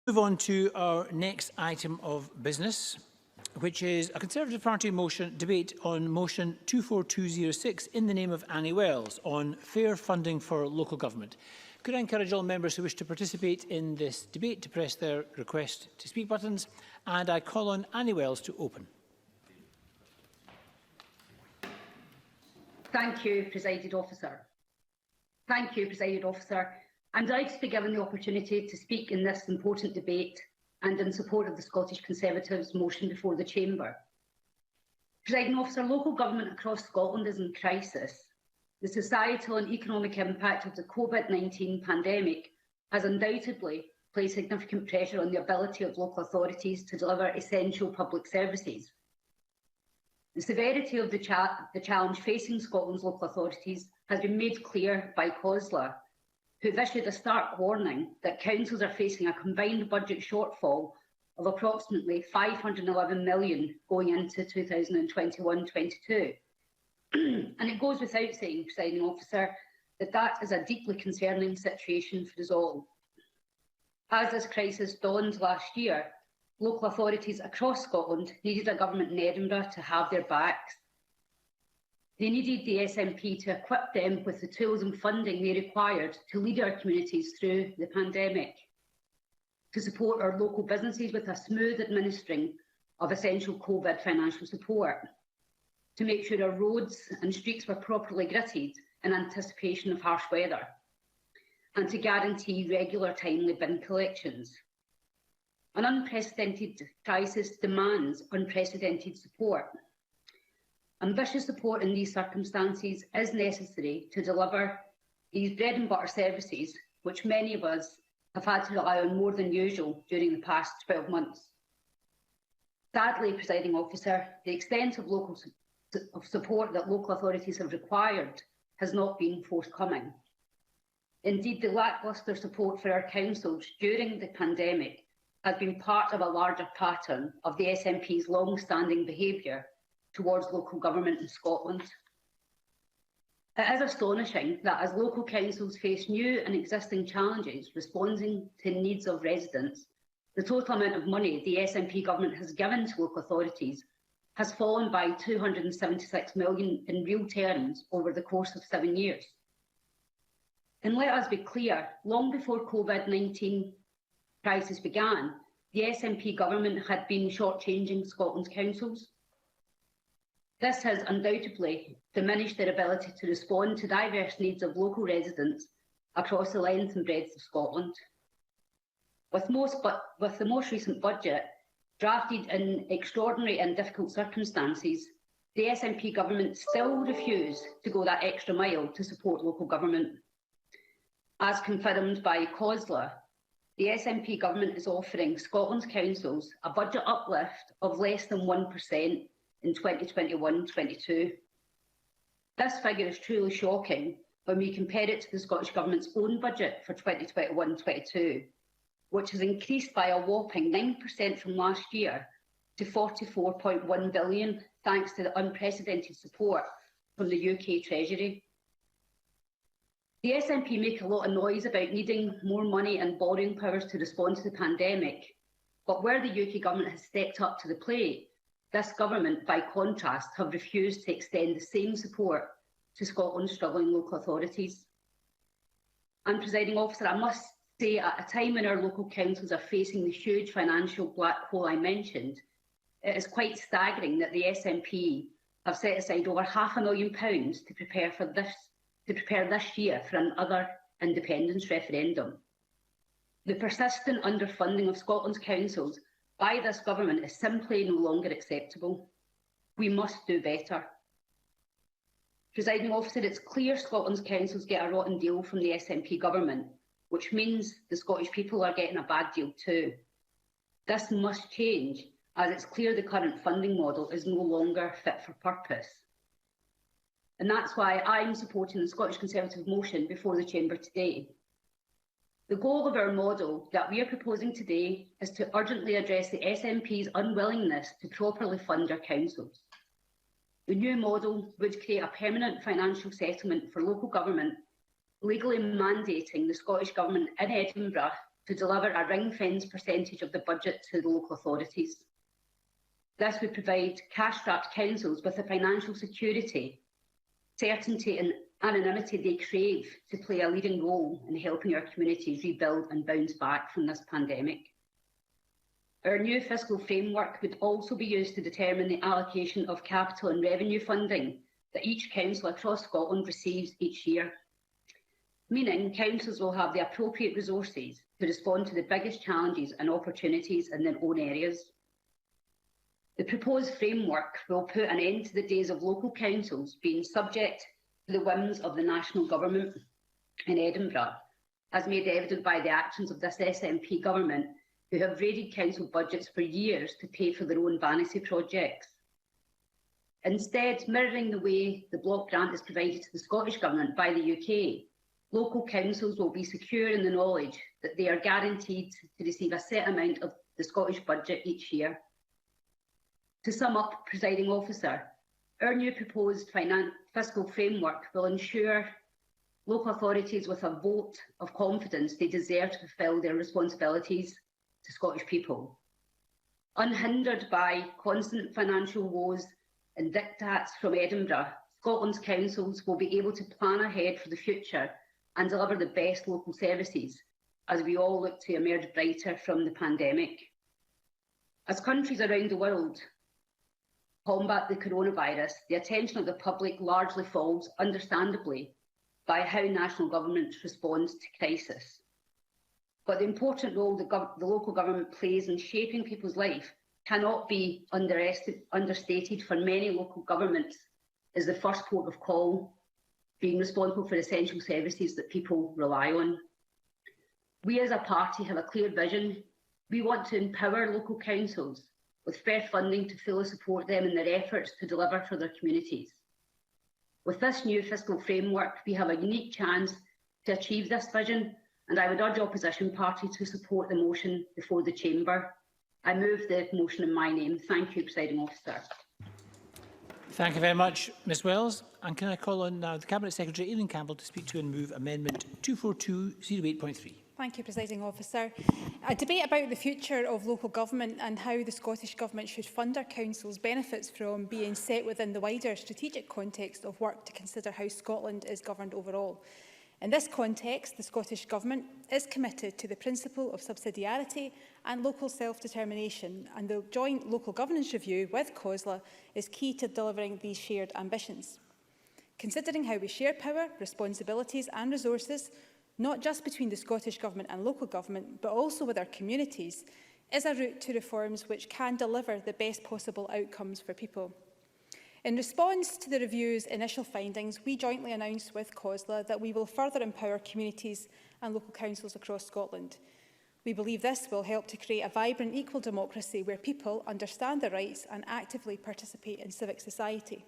Move on to our next item of business, which is a Conservative Party motion debate on motion 24206 in the name of Annie Wells on fair funding for local government. Could I encourage all members who wish to participate in this debate to press their request to speak buttons, and I call on Annie Wells to open. Thank you, Presiding Officer. Thank you, Presiding Officer. I'm delighted to be given the opportunity to speak in this important debate and in support of the Scottish Conservatives' motion before the Chamber. Presiding Officer, local government across Scotland is in crisis. The societal and economic impact of the COVID-19 pandemic has undoubtedly placed significant pressure on the ability of local authorities to deliver essential public services. The severity of the challenge facing Scotland's local authorities has been made clear by COSLA, who have issued a stark warning that councils are facing a combined budget shortfall of approximately £511 million going into 2021-22. And it goes without saying, Presiding Officer, that is a deeply concerning situation for us all. As this crisis dawned last year, local authorities across Scotland needed a government in Edinburgh to have their backs. They needed the SNP to equip them with the tools and funding they required to lead our communities through the pandemic, to support our local businesses with a smooth administering of essential COVID financial support, to make sure our roads and streets were properly gritted in anticipation of harsh weather, and to guarantee regular timely bin collections. An unprecedented crisis demands unprecedented support. Ambitious support in these circumstances is necessary to deliver these bread and butter services, which many of us have had to rely on more than usual during the past 12 months. Sadly, Presiding Officer, the extent of support that local authorities have required has not been forthcoming. Indeed, the lacklustre support for our councils during the pandemic has been part of a larger pattern of the SNP's long-standing behaviour towards local government in Scotland. It is astonishing that as local councils face new and existing challenges responding to the needs of residents, the total amount of money the SNP government has given to local authorities has fallen by £276 million in real terms over the course of 7 years. And let us be clear, long before COVID-19 crisis began, the SNP government had been shortchanging Scotland's councils. This has undoubtedly diminished their ability to respond to diverse needs of local residents across the length and breadth of Scotland. With the most recent budget, drafted in extraordinary and difficult circumstances, the SNP government still refused to go that extra mile to support local government. As confirmed by COSLA, the SNP government is offering Scotland's councils a budget uplift of less than 1% in 2021-22. This figure is truly shocking when we compare it to the Scottish Government's own budget for 2021-22, which has increased by a whopping 9% from last year to £44.1 billion, thanks to the unprecedented support from the UK Treasury. The SNP make a lot of noise about needing more money and borrowing powers to respond to the pandemic, but where the UK Government has stepped up to the plate, this Government, by contrast, have refused to extend the same support to Scotland's struggling local authorities. And, Presiding Officer, I must say, at a time when our local councils are facing the huge financial black hole I mentioned, it is quite staggering that the SNP have set aside over £500,000 to prepare this year for another independence referendum. The persistent underfunding of Scotland's councils by this Government is simply no longer acceptable. We must do better. Presiding Officer, it's clear Scotland's councils get a rotten deal from the SNP Government, which means the Scottish people are getting a bad deal too. This must change, as it's clear the current funding model is no longer fit for purpose. And that's why I'm supporting the Scottish Conservative motion before the Chamber today. The goal of our model that we are proposing today is to urgently address the SNP's unwillingness to properly fund our councils. The new model would create a permanent financial settlement for local government, legally mandating the Scottish Government in Edinburgh to deliver a ring-fenced percentage of the budget to the local authorities. This would provide cash-strapped councils with the financial security, certainty and anonymity they crave to play a leading role in helping our communities rebuild and bounce back from this pandemic. Our new fiscal framework would also be used to determine the allocation of capital and revenue funding that each council across Scotland receives each year, meaning councils will have the appropriate resources to respond to the biggest challenges and opportunities in their own areas. The proposed framework will put an end to the days of local councils being subject to the whims of the national government in Edinburgh, as made evident by the actions of this SNP government, who have raided council budgets for years to pay for their own vanity projects. Instead, mirroring the way the block grant is provided to the Scottish Government by the UK, local councils will be secure in the knowledge that they are guaranteed to receive a set amount of the Scottish budget each year. To sum up, Presiding Officer, our new proposed fiscal framework will ensure local authorities with a vote of confidence they deserve to fulfil their responsibilities to Scottish people. Unhindered by constant financial woes and diktats from Edinburgh, Scotland's councils will be able to plan ahead for the future and deliver the best local services as we all look to emerge brighter from the pandemic. As countries around the world combat the coronavirus, the attention of the public largely falls, understandably, by how national governments respond to crisis. But the important role the local government plays in shaping people's life cannot be understated. For many local governments is the first port of call, being responsible for essential services that people rely on. We as a party have a clear vision. We want to empower local councils with fair funding to fully support them in their efforts to deliver for their communities. With this new fiscal framework, we have a unique chance to achieve this vision, and I would urge opposition parties to support the motion before the Chamber. I move the motion in my name. Thank you, Presiding Officer. Thank you very much, Ms Wells. And can I call on now the Cabinet Secretary, Aileen Campbell, to speak to and move Amendment 24208.3. Thank you, Presiding Officer. A debate about the future of local government and how the Scottish Government should fund our councils benefits from being set within the wider strategic context of work to consider how Scotland is governed overall. In this context, the Scottish Government is committed to the principle of subsidiarity and local self-determination, and the joint local governance review with COSLA is key to delivering these shared ambitions. Considering how we share power, responsibilities and resources, not just between the Scottish Government and local government, but also with our communities, is a route to reforms which can deliver the best possible outcomes for people. In response to the review's initial findings, we jointly announced with COSLA that we will further empower communities and local councils across Scotland. We believe this will help to create a vibrant, equal democracy where people understand their rights and actively participate in civic society.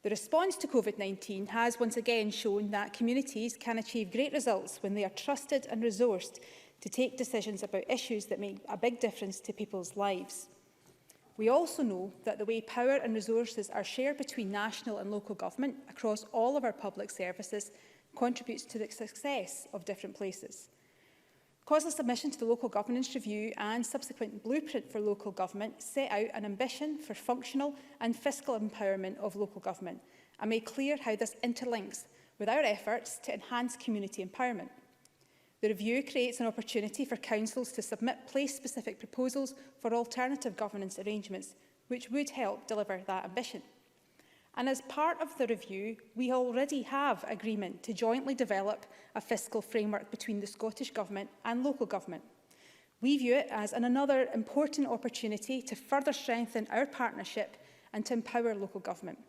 The response to COVID-19 has once again shown that communities can achieve great results when they are trusted and resourced to take decisions about issues that make a big difference to people's lives. We also know that the way power and resources are shared between national and local government across all of our public services contributes to the success of different places. COSLA's submission to the Local Governance Review and subsequent blueprint for local government set out an ambition for functional and fiscal empowerment of local government and made clear how this interlinks with our efforts to enhance community empowerment. The review creates an opportunity for councils to submit place-specific proposals for alternative governance arrangements, which would help deliver that ambition. And as part of the review, we already have agreement to jointly develop a fiscal framework between the Scottish Government and local government. We view it as another important opportunity to further strengthen our partnership and to empower local government.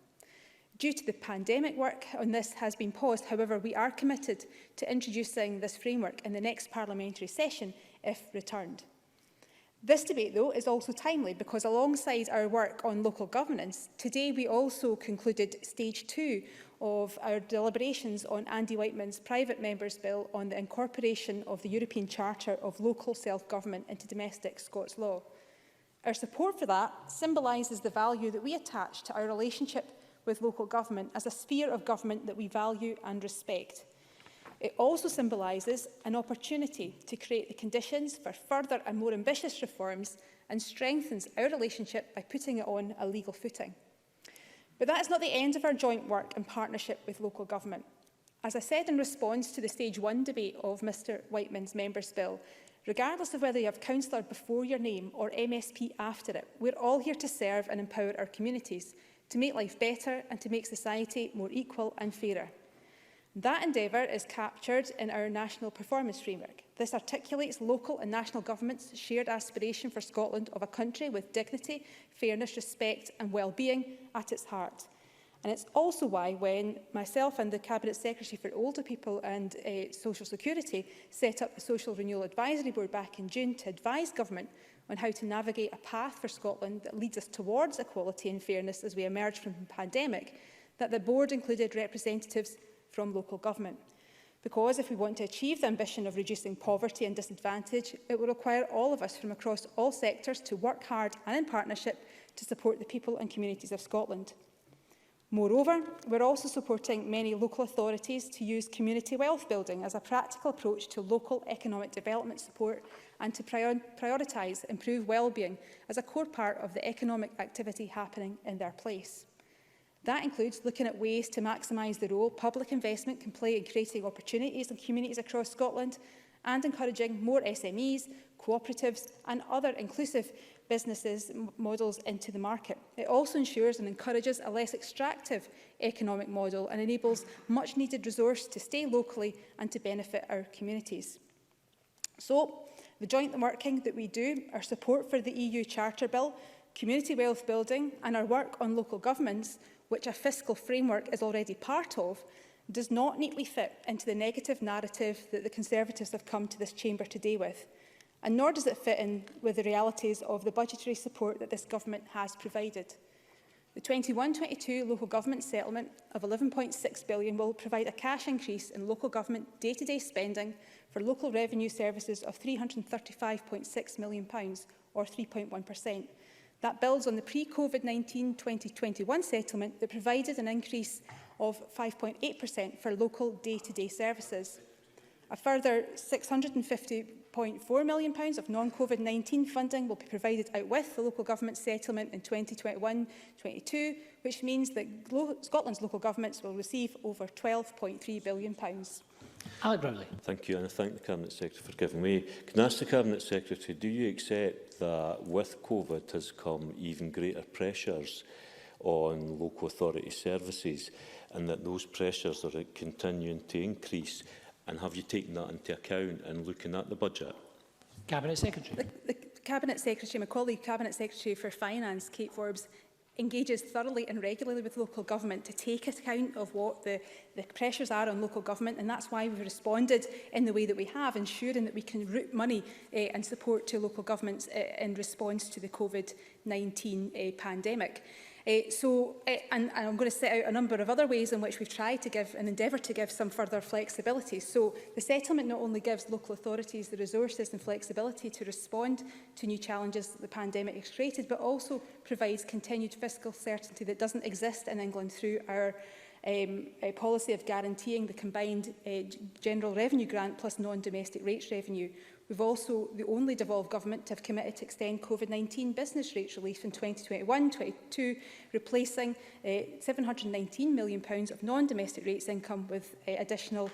Due to the pandemic, work on this has been paused. However, we are committed to introducing this framework in the next parliamentary session if returned. This debate, though, is also timely because alongside our work on local governance, today we also concluded stage 2 of our deliberations on Andy Whiteman's private member's bill on the incorporation of the European Charter of Local Self-Government into domestic Scots law. Our support for that symbolises the value that we attach to our relationship with local government as a sphere of government that we value and respect. It also symbolises an opportunity to create the conditions for further and more ambitious reforms and strengthens our relationship by putting it on a legal footing. But that is not the end of our joint work and partnership with local government. As I said in response to the Stage 1 debate of Mr Whiteman's Members' Bill, regardless of whether you have councillor before your name or MSP after it, we're all here to serve and empower our communities, to make life better and to make society more equal and fairer. That endeavour is captured in our National Performance Framework. This articulates local and national governments' shared aspiration for Scotland of a country with dignity, fairness, respect and well-being at its heart. And it's also why when myself and the Cabinet Secretary for Older People and Social Security set up the Social Renewal Advisory Board back in June to advise Government on how to navigate a path for Scotland that leads us towards equality and fairness as we emerge from the pandemic, that the board included representatives from local government. Because if we want to achieve the ambition of reducing poverty and disadvantage, it will require all of us from across all sectors to work hard and in partnership to support the people and communities of Scotland. Moreover, we're also supporting many local authorities to use community wealth building as a practical approach to local economic development support and to prioritise improved wellbeing as a core part of the economic activity happening in their place. That includes looking at ways to maximise the role public investment can play in creating opportunities in communities across Scotland and encouraging more SMEs, cooperatives and other inclusive businesses models into the market. It also ensures and encourages a less extractive economic model and enables much needed resource to stay locally and to benefit our communities. So, the joint working that we do, our support for the EU Charter Bill, community wealth building and our work on local governments, which a fiscal framework is already part of, does not neatly fit into the negative narrative that the Conservatives have come to this chamber today with. And nor does it fit in with the realities of the budgetary support that this government has provided. The 21-22 local government settlement of £11.6 billion will provide a cash increase in local government day-to-day spending for local revenue services of £335.6 million, or 3.1%. That builds on the pre-COVID-19 2021 settlement that provided an increase of 5.8% for local day-to-day services. A further £650.4 million of non-COVID-19 funding will be provided out with the local government settlement in 2021-22, which means that Scotland's local governments will receive over £12.3 billion. Alec Brownlee. Thank you, and I thank the Cabinet Secretary for giving way. Can I ask the Cabinet Secretary, do you accept that with COVID has come even greater pressures on local authority services and that those pressures are continuing to increase? And have you taken that into account in looking at the budget? Cabinet Secretary. The Cabinet Secretary, my colleague Cabinet Secretary for Finance, Kate Forbes, engages thoroughly and regularly with local government to take account of what the pressures are on local government, and that's why we've responded in the way that we have, ensuring that we can route money and support to local governments in response to the COVID-19 pandemic. And I'm going to set out a number of other ways in which we've tried to give and endeavour to give some further flexibility. So the settlement not only gives local authorities the resources and flexibility to respond to new challenges that the pandemic has created, but also provides continued fiscal certainty that doesn't exist in England through our a policy of guaranteeing the combined general revenue grant plus non-domestic rates revenue. We've also the only devolved government to have committed to extend COVID-19 business rates relief in 2021-22, replacing £719 million of non-domestic rates income with additional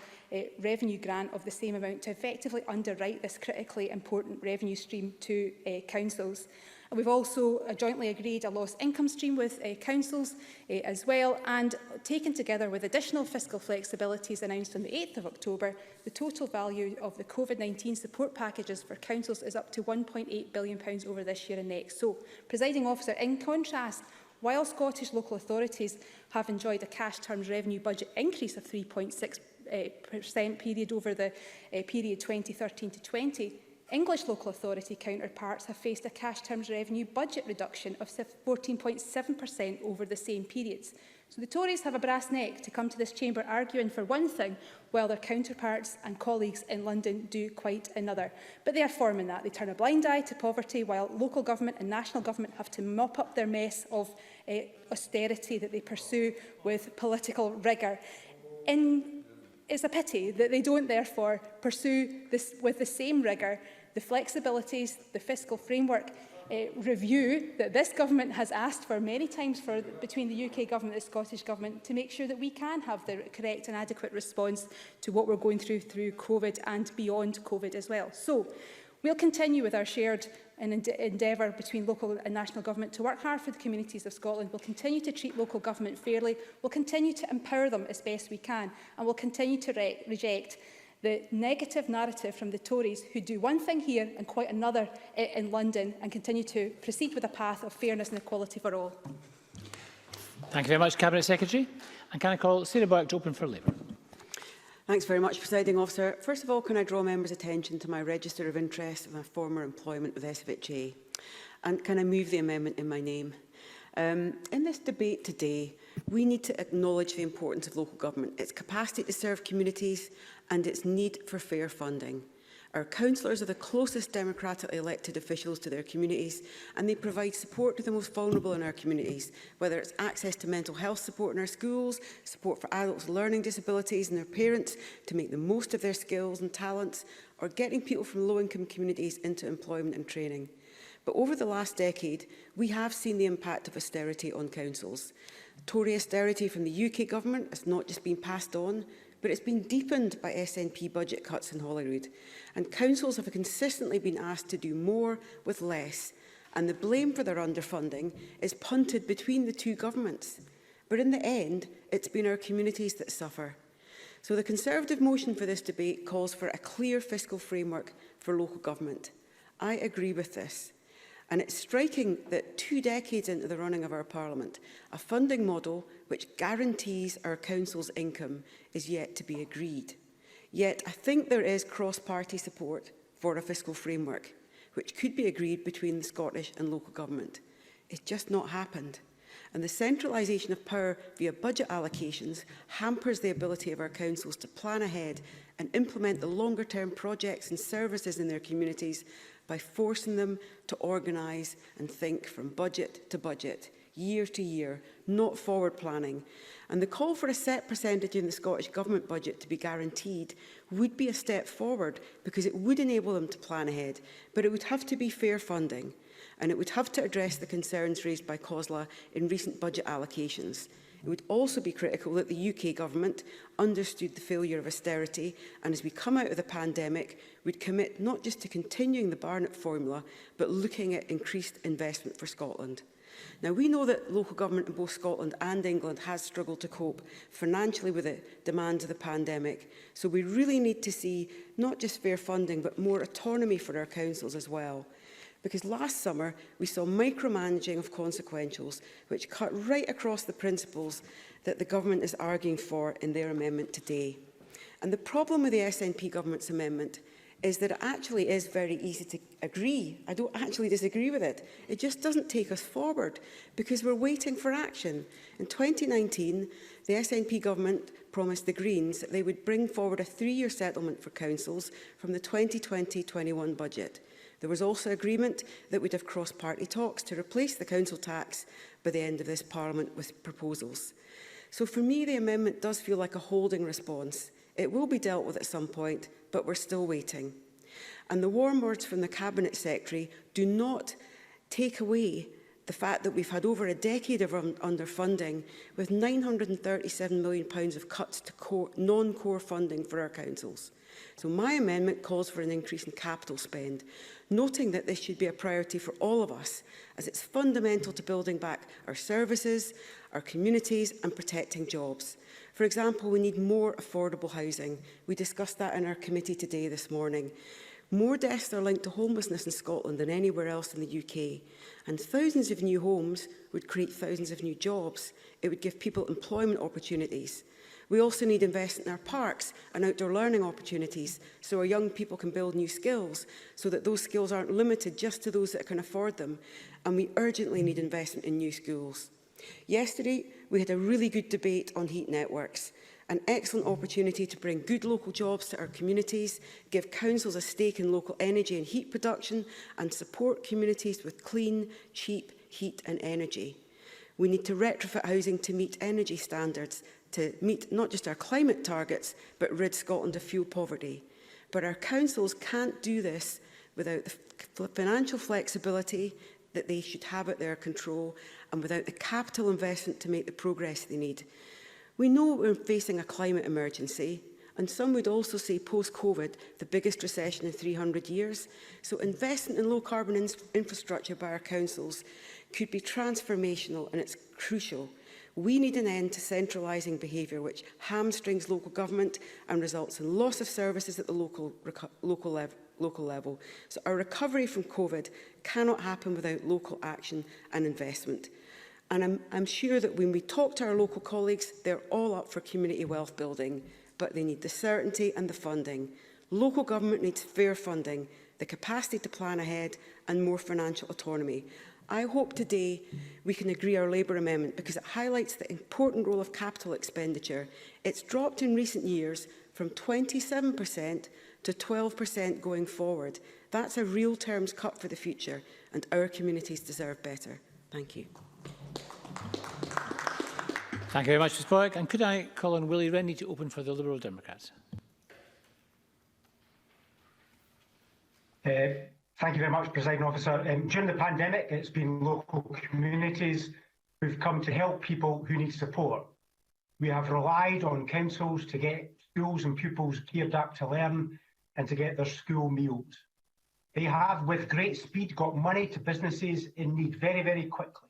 revenue grant of the same amount to effectively underwrite this critically important revenue stream to councils. And we've also jointly agreed a lost income stream with councils as well, and taken together with additional fiscal flexibilities announced on the 8th of October, the total value of the COVID-19 support packages for councils is up to £1.8 billion over this year and next. So, Presiding Officer, in contrast, while Scottish local authorities have enjoyed a cash terms revenue budget increase of 3.6% period over the period 2013 to 20, English local authority counterparts have faced a cash terms revenue budget reduction of 14.7% over the same periods. So the Tories have a brass neck to come to this chamber arguing for one thing, while their counterparts and colleagues in London do quite another. But they are forming that. They turn a blind eye to poverty, while local government and national government have to mop up their mess of austerity that they pursue with political rigour. In It's a pity that they don't therefore pursue this with the same rigour, the flexibilities, the fiscal framework review that this government has asked for many times between the UK government and the Scottish government to make sure that we can have the correct and adequate response to what we're going through COVID and beyond COVID as well. So we'll continue with our shared endeavour between local and national government to work hard for the communities of Scotland. We'll continue to treat local government fairly. We'll continue to empower them as best we can. And we'll continue to reject the negative narrative from the Tories, who do one thing here and quite another in London, and continue to proceed with a path of fairness and equality for all. Thank you very much, Cabinet Secretary. And can I call Sarah Boyack to open for Labour? Thanks very much, Presiding Officer. First of all, can I draw members' attention to my register of interest of my former employment with SFHA? And can I move the amendment in my name? In this debate today, we need to acknowledge the importance of local government, its capacity to serve communities and its need for fair funding. Our councillors are the closest democratically elected officials to their communities, and they provide support to the most vulnerable in our communities, whether it's access to mental health support in our schools, support for adults with learning disabilities and their parents to make the most of their skills and talents, or getting people from low-income communities into employment and training. But over the last decade, we have seen the impact of austerity on councils. Tory austerity from the UK government has not just been passed on, but it's been deepened by SNP budget cuts in Holyrood. And councils have consistently been asked to do more with less, and the blame for their underfunding is punted between the two governments. But in the end, it's been our communities that suffer. So the Conservative motion for this debate calls for a clear fiscal framework for local government. I agree with this. And it's striking that 2 decades into the running of our Parliament, a funding model which guarantees our council's income is yet to be agreed. Yet I think there is cross-party support for a fiscal framework, which could be agreed between the Scottish and local government. It's just not happened. And the centralisation of power via budget allocations hampers the ability of our councils to plan ahead and implement the longer-term projects and services in their communities by forcing them to organise and think from budget to budget, year to year, not forward planning. And the call for a set percentage in the Scottish Government budget to be guaranteed would be a step forward because it would enable them to plan ahead, but it would have to be fair funding, and it would have to address the concerns raised by COSLA in recent budget allocations. It would also be critical that the UK government understood the failure of austerity and, as we come out of the pandemic, would commit not just to continuing the Barnett formula, but looking at increased investment for Scotland. Now, we know that local government in both Scotland and England has struggled to cope financially with the demands of the pandemic. So we really need to see not just fair funding, but more autonomy for our councils as well. Because last summer, we saw micromanaging of consequentials, which cut right across the principles that the government is arguing for in their amendment today. And the problem with the SNP government's amendment is that it actually is very easy to agree. I don't actually disagree with it. It just doesn't take us forward because we're waiting for action. In 2019, the SNP government promised the Greens that they would bring forward a 3-year settlement for councils from the 2020-21 budget. There was also agreement that we'd have cross-party talks to replace the council tax by the end of this Parliament with proposals. So for me, the amendment does feel like a holding response. It will be dealt with at some point, but we're still waiting. And the warm words from the Cabinet Secretary do not take away the fact that we've had over a decade of underfunding with £937 million of cuts to non-core funding for our councils. So my amendment calls for an increase in capital spend, noting that this should be a priority for all of us, as it's fundamental to building back our services, our communities and protecting jobs. For example, we need more affordable housing. We discussed that in our committee today this morning. More deaths are linked to homelessness in Scotland than anywhere else in the UK. And thousands of new homes would create thousands of new jobs. It would give people employment opportunities. We also need investment in our parks and outdoor learning opportunities so our young people can build new skills, so that those skills aren't limited just to those that can afford them. And we urgently need investment in new schools. Yesterday, we had a really good debate on heat networks, an excellent opportunity to bring good local jobs to our communities, give councils a stake in local energy and heat production, and support communities with clean, cheap heat and energy. We need to retrofit housing to meet energy standards, to meet not just our climate targets, but rid Scotland of fuel poverty. But our councils can't do this without the financial flexibility that they should have at their control and without the capital investment to make the progress they need. We know we're facing a climate emergency, and some would also say post-COVID, the biggest recession in 300 years. So investment in low-carbon infrastructure by our councils could be transformational, and it's crucial. We need an end to centralising behaviour which hamstrings local government and results in loss of services at the local level. So our recovery from COVID cannot happen without local action and investment. And I'm sure that when we talk to our local colleagues, they're all up for community wealth building, but they need the certainty and the funding. Local government needs fair funding, the capacity to plan ahead and more financial autonomy. I hope today we can agree our Labour amendment because it highlights the important role of capital expenditure. It's dropped in recent years from 27% to 12% going forward. That's a real terms cut for the future, and our communities deserve better. Thank you. Thank you very much, Ms Boyack. And could I call on Willie Rennie to open for the Liberal Democrats? Thank you very much, Presiding Officer. During the pandemic, it's been local communities who've come to help people who need support. We have relied on councils to get schools and pupils geared up to learn and to get their school meals. They have, with great speed, got money to businesses in need very, very quickly.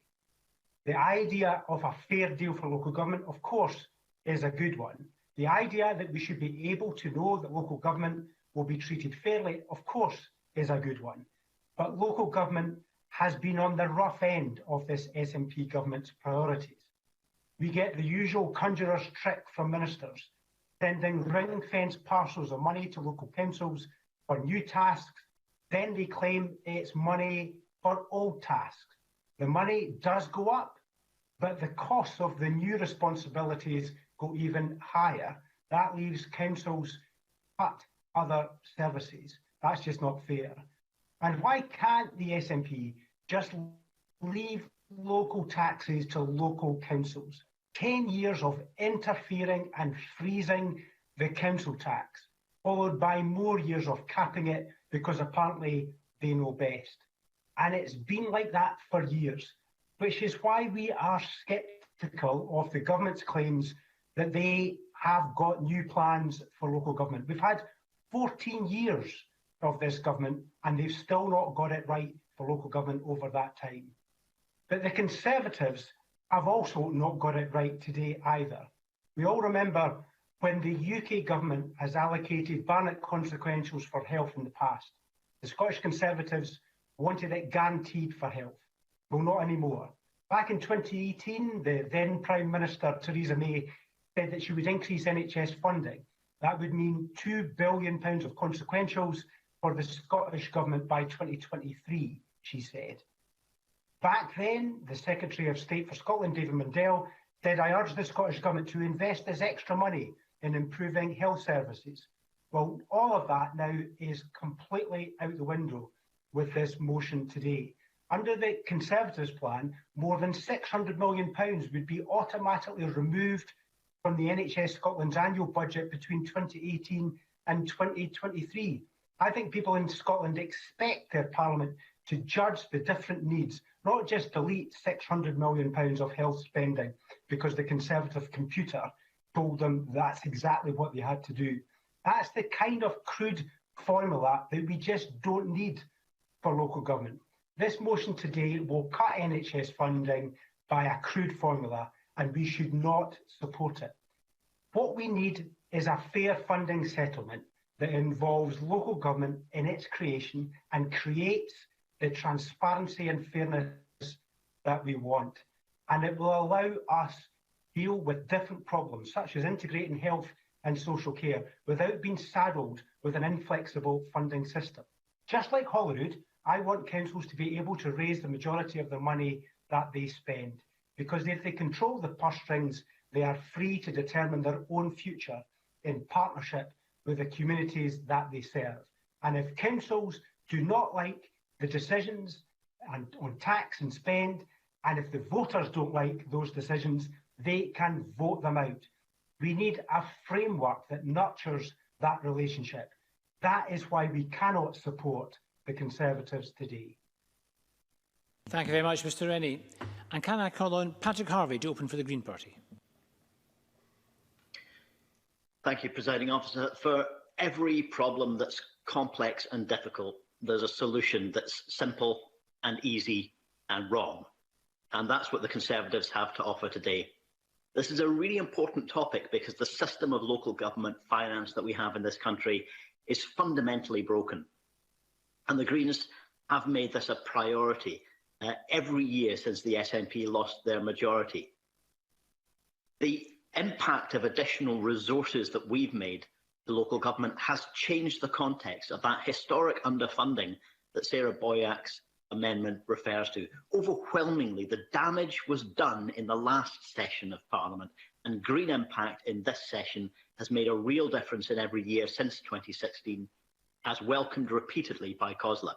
The idea of a fair deal for local government, of course, is a good one. The idea that we should be able to know that local government will be treated fairly, of course, is a good one. But local government has been on the rough end of this SNP government's priorities. We get the usual conjurer's trick from ministers, sending ring-fenced parcels of money to local councils for new tasks. Then they claim it's money for old tasks. The money does go up, but the costs of the new responsibilities go even higher. That leaves councils cut other services. That's just not fair. And why can't the SNP just leave local taxes to local councils? 10 years of interfering and freezing the council tax, followed by more years of capping it because apparently they know best. And it's been like that for years, which is why we are sceptical of the government's claims that they have got new plans for local government. We've had 14 years of this government and they've still not got it right for local government over that time. But the Conservatives have also not got it right today either. We all remember when the UK government has allocated Barnett consequentials for health in the past. The Scottish Conservatives wanted it guaranteed for health. Well, not anymore. Back in 2018, the then Prime Minister, Theresa May, said that she would increase NHS funding. That would mean £2 billion of consequentials for the Scottish Government by 2023, she said. Back then, the Secretary of State for Scotland, David Mundell, said, I urge the Scottish Government to invest this extra money in improving health services. Well, all of that now is completely out the window with this motion today. Under the Conservatives' plan, more than £600 million would be automatically removed from the NHS Scotland's annual budget between 2018 and 2023. I think people in Scotland expect their Parliament to judge the different needs, not just delete £600 million of health spending because the Conservative computer told them that's exactly what they had to do. That's the kind of crude formula that we just don't need for local government. This motion today will cut NHS funding by a crude formula, and we should not support it. What we need is a fair funding settlement that involves local government in its creation and creates the transparency and fairness that we want. And it will allow us to deal with different problems, such as integrating health and social care, without being saddled with an inflexible funding system. Just like Holyrood, I want councils to be able to raise the majority of the money that they spend, because if they control the purse strings, they are free to determine their own future in partnership with the communities that they serve. And if councils do not like the decisions on tax and spend, and if the voters don't like those decisions, they can vote them out. We need a framework that nurtures that relationship. That is why we cannot support the Conservatives today. Thank you very much, Mr Rennie. And can I call on Patrick Harvey to open for the Green Party? Thank you, Presiding Officer. For every problem that's complex and difficult, there's a solution that's simple and easy and wrong. And that's what the Conservatives have to offer today. This is a really important topic because the system of local government finance that we have in this country is fundamentally broken. And the Greens have made this a priority every year since the SNP lost their majority. The impact of additional resources that we've made to local government has changed the context of that historic underfunding that Sarah Boyack's amendment refers to. Overwhelmingly, the damage was done in the last session of Parliament, and Green impact in this session has made a real difference in every year since 2016, as welcomed repeatedly by COSLA.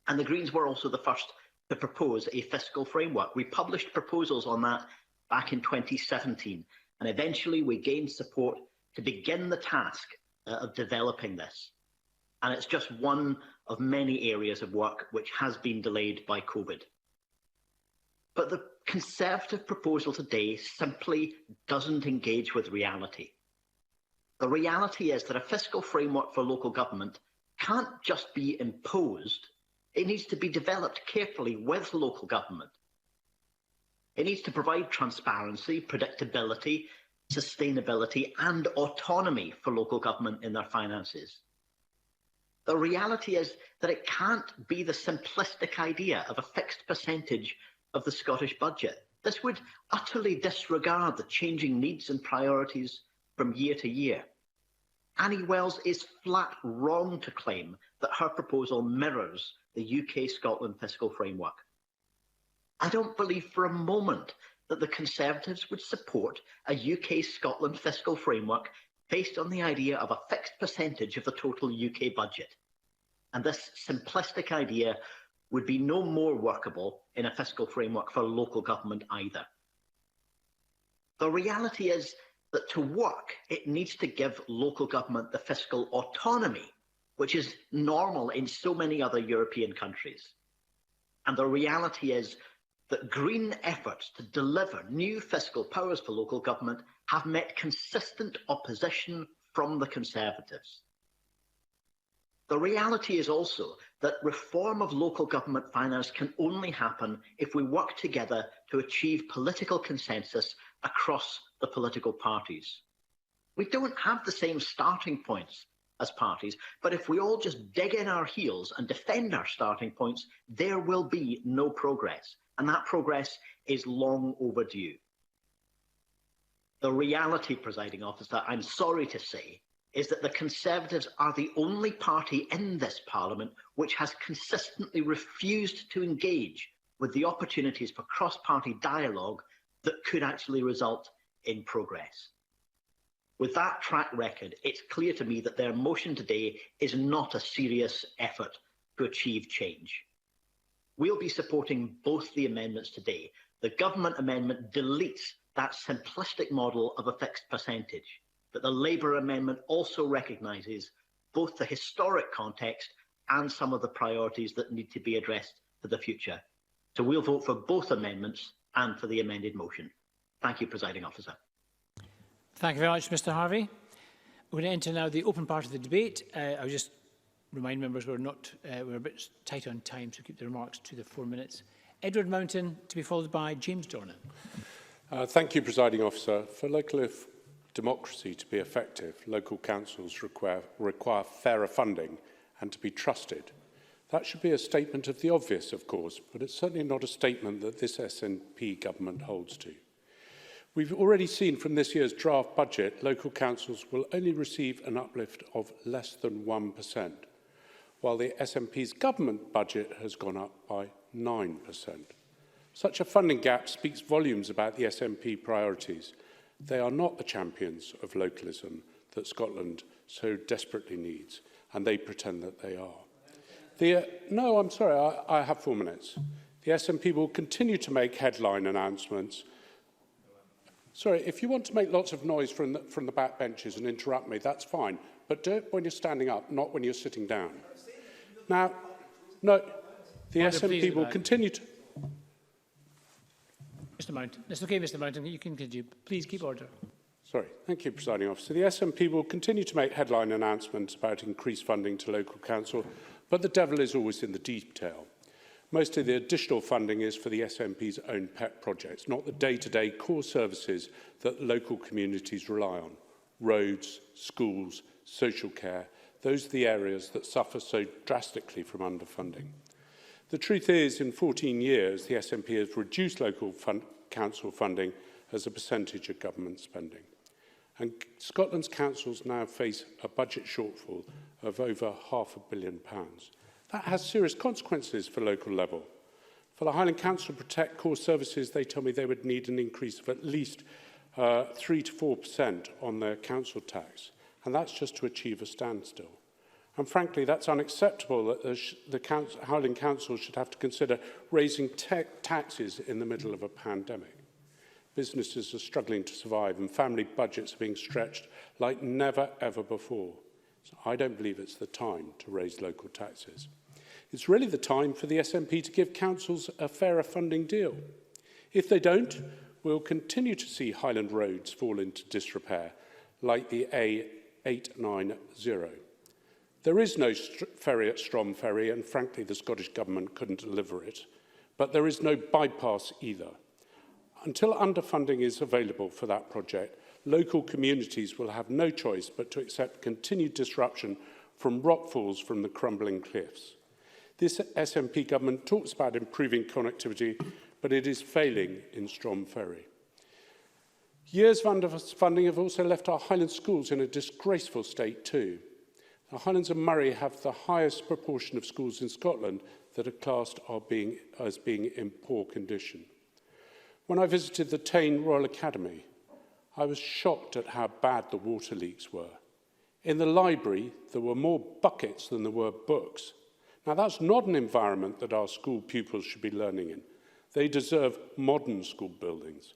And the Greens were also the first to propose a fiscal framework. We published proposals on that back in 2017, and eventually we gained support to begin the task of developing this. And it's just one of many areas of work which has been delayed by COVID. But the Conservative proposal today simply doesn't engage with reality. The reality is that a fiscal framework for local government can't just be imposed. It needs to be developed carefully with local government. It needs to provide transparency, predictability, sustainability and autonomy for local government in their finances. The reality is that it can't be the simplistic idea of a fixed percentage of the Scottish budget. This would utterly disregard the changing needs and priorities from year to year. Annie Wells is flat wrong to claim that her proposal mirrors the UK-Scotland fiscal framework. I don't believe for a moment that the Conservatives would support a UK-Scotland fiscal framework based on the idea of a fixed percentage of the total UK budget. And this simplistic idea would be no more workable in a fiscal framework for local government either. The reality is that to work, it needs to give local government the fiscal autonomy, which is normal in so many other European countries. And the reality is that Green efforts to deliver new fiscal powers for local government have met consistent opposition from the Conservatives. The reality is also that reform of local government finance can only happen if we work together to achieve political consensus across the political parties. We don't have the same starting points as parties, but if we all just dig in our heels and defend our starting points, there will be no progress. And that progress is long overdue. The reality, Presiding Officer, I'm sorry to say, is that the Conservatives are the only party in this Parliament which has consistently refused to engage with the opportunities for cross-party dialogue that could actually result in progress. With that track record, it's clear to me that their motion today is not a serious effort to achieve change. We'll be supporting both the amendments today. The government amendment deletes that simplistic model of a fixed percentage, but the Labour amendment also recognises both the historic context and some of the priorities that need to be addressed for the future. So we'll vote for both amendments and for the amended motion. Thank you, Presiding Officer. Thank you very much, Mr Harvey. We're going to enter now the open part of the debate. I'll just remind members we're a bit tight on time, so keep the remarks to the 4 minutes. Edward Mountain, to be followed by James Dornan. Thank you, Presiding Officer. For local democracy to be effective, local councils require fairer funding and to be trusted. That should be a statement of the obvious, of course, but it's certainly not a statement that this SNP government holds to. We've already seen from this year's draft budget, local councils will only receive an uplift of less than 1%, while the SNP's government budget has gone up by 9%. Such a funding gap speaks volumes about the SNP priorities. They are not the champions of localism that Scotland so desperately needs, and they pretend that they are. No, I'm sorry, I have 4 minutes. The SNP will continue to make headline announcements. Sorry, if you want to make lots of noise from the back benches and interrupt me, that's fine. But do it when you're standing up, not when you're sitting down. Now, no, the SNP will continue to... Mr Mountain. It's okay, Mr Mountain. You can continue. Please keep order. Sorry. Thank you, Presiding Officer. The SNP will continue to make headline announcements about increased funding to local council, but the devil is always in the detail. Most of the additional funding is for the SNP's own pet projects, not the day-to-day core services that local communities rely on. Roads, schools, social care, those are the areas that suffer so drastically from underfunding. The truth is, in 14 years, the SNP has reduced local council funding as a percentage of government spending. And Scotland's councils now face a budget shortfall of over £500 million. That has serious consequences for local level. For the Highland Council to protect core services, they tell me they would need an increase of at least 3 to 4% on their council tax, and that's just to achieve a standstill. And frankly, that's unacceptable that the Highland Council should have to consider raising taxes in the middle of a pandemic. Businesses are struggling to survive and family budgets are being stretched like never ever before. So I don't believe it's the time to raise local taxes. It's really the time for the SNP to give councils a fairer funding deal. If they don't, we'll continue to see Highland roads fall into disrepair, like the A890. There is no ferry at Strom Ferry, and frankly, the Scottish Government couldn't deliver it. But there is no bypass either. Until underfunding is available for that project, local communities will have no choice but to accept continued disruption from rockfalls from the crumbling cliffs. This SNP government talks about improving connectivity, but it is failing in Strom Ferry. Years of underfunding have also left our Highland schools in a disgraceful state too. The Highlands and Moray have the highest proportion of schools in Scotland that are classed as being in poor condition. When I visited the Tain Royal Academy, I was shocked at how bad the water leaks were. In the library, there were more buckets than there were books. Now, that's not an environment that our school pupils should be learning in. They deserve modern school buildings.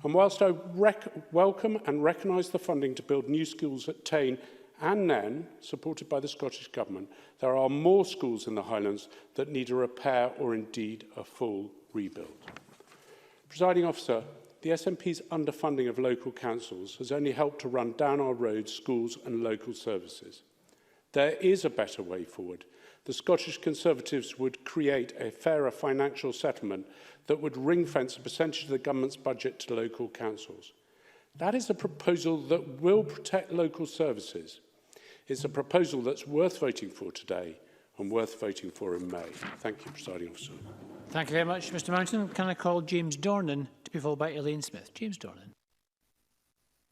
And whilst I welcome and recognise the funding to build new schools at Tain and Nen, supported by the Scottish Government, there are more schools in the Highlands that need a repair or indeed a full rebuild. Presiding Officer, the SNP's underfunding of local councils has only helped to run down our roads, schools and local services. There is a better way forward. The Scottish Conservatives would create a fairer financial settlement that would ring-fence a percentage of the government's budget to local councils. That is a proposal that will protect local services. It's a proposal that's worth voting for today and worth voting for in May. Thank you, Presiding Officer. Thank you very much, Mr Mountain. Can I call James Dornan to be followed by Elaine Smith? James Dornan.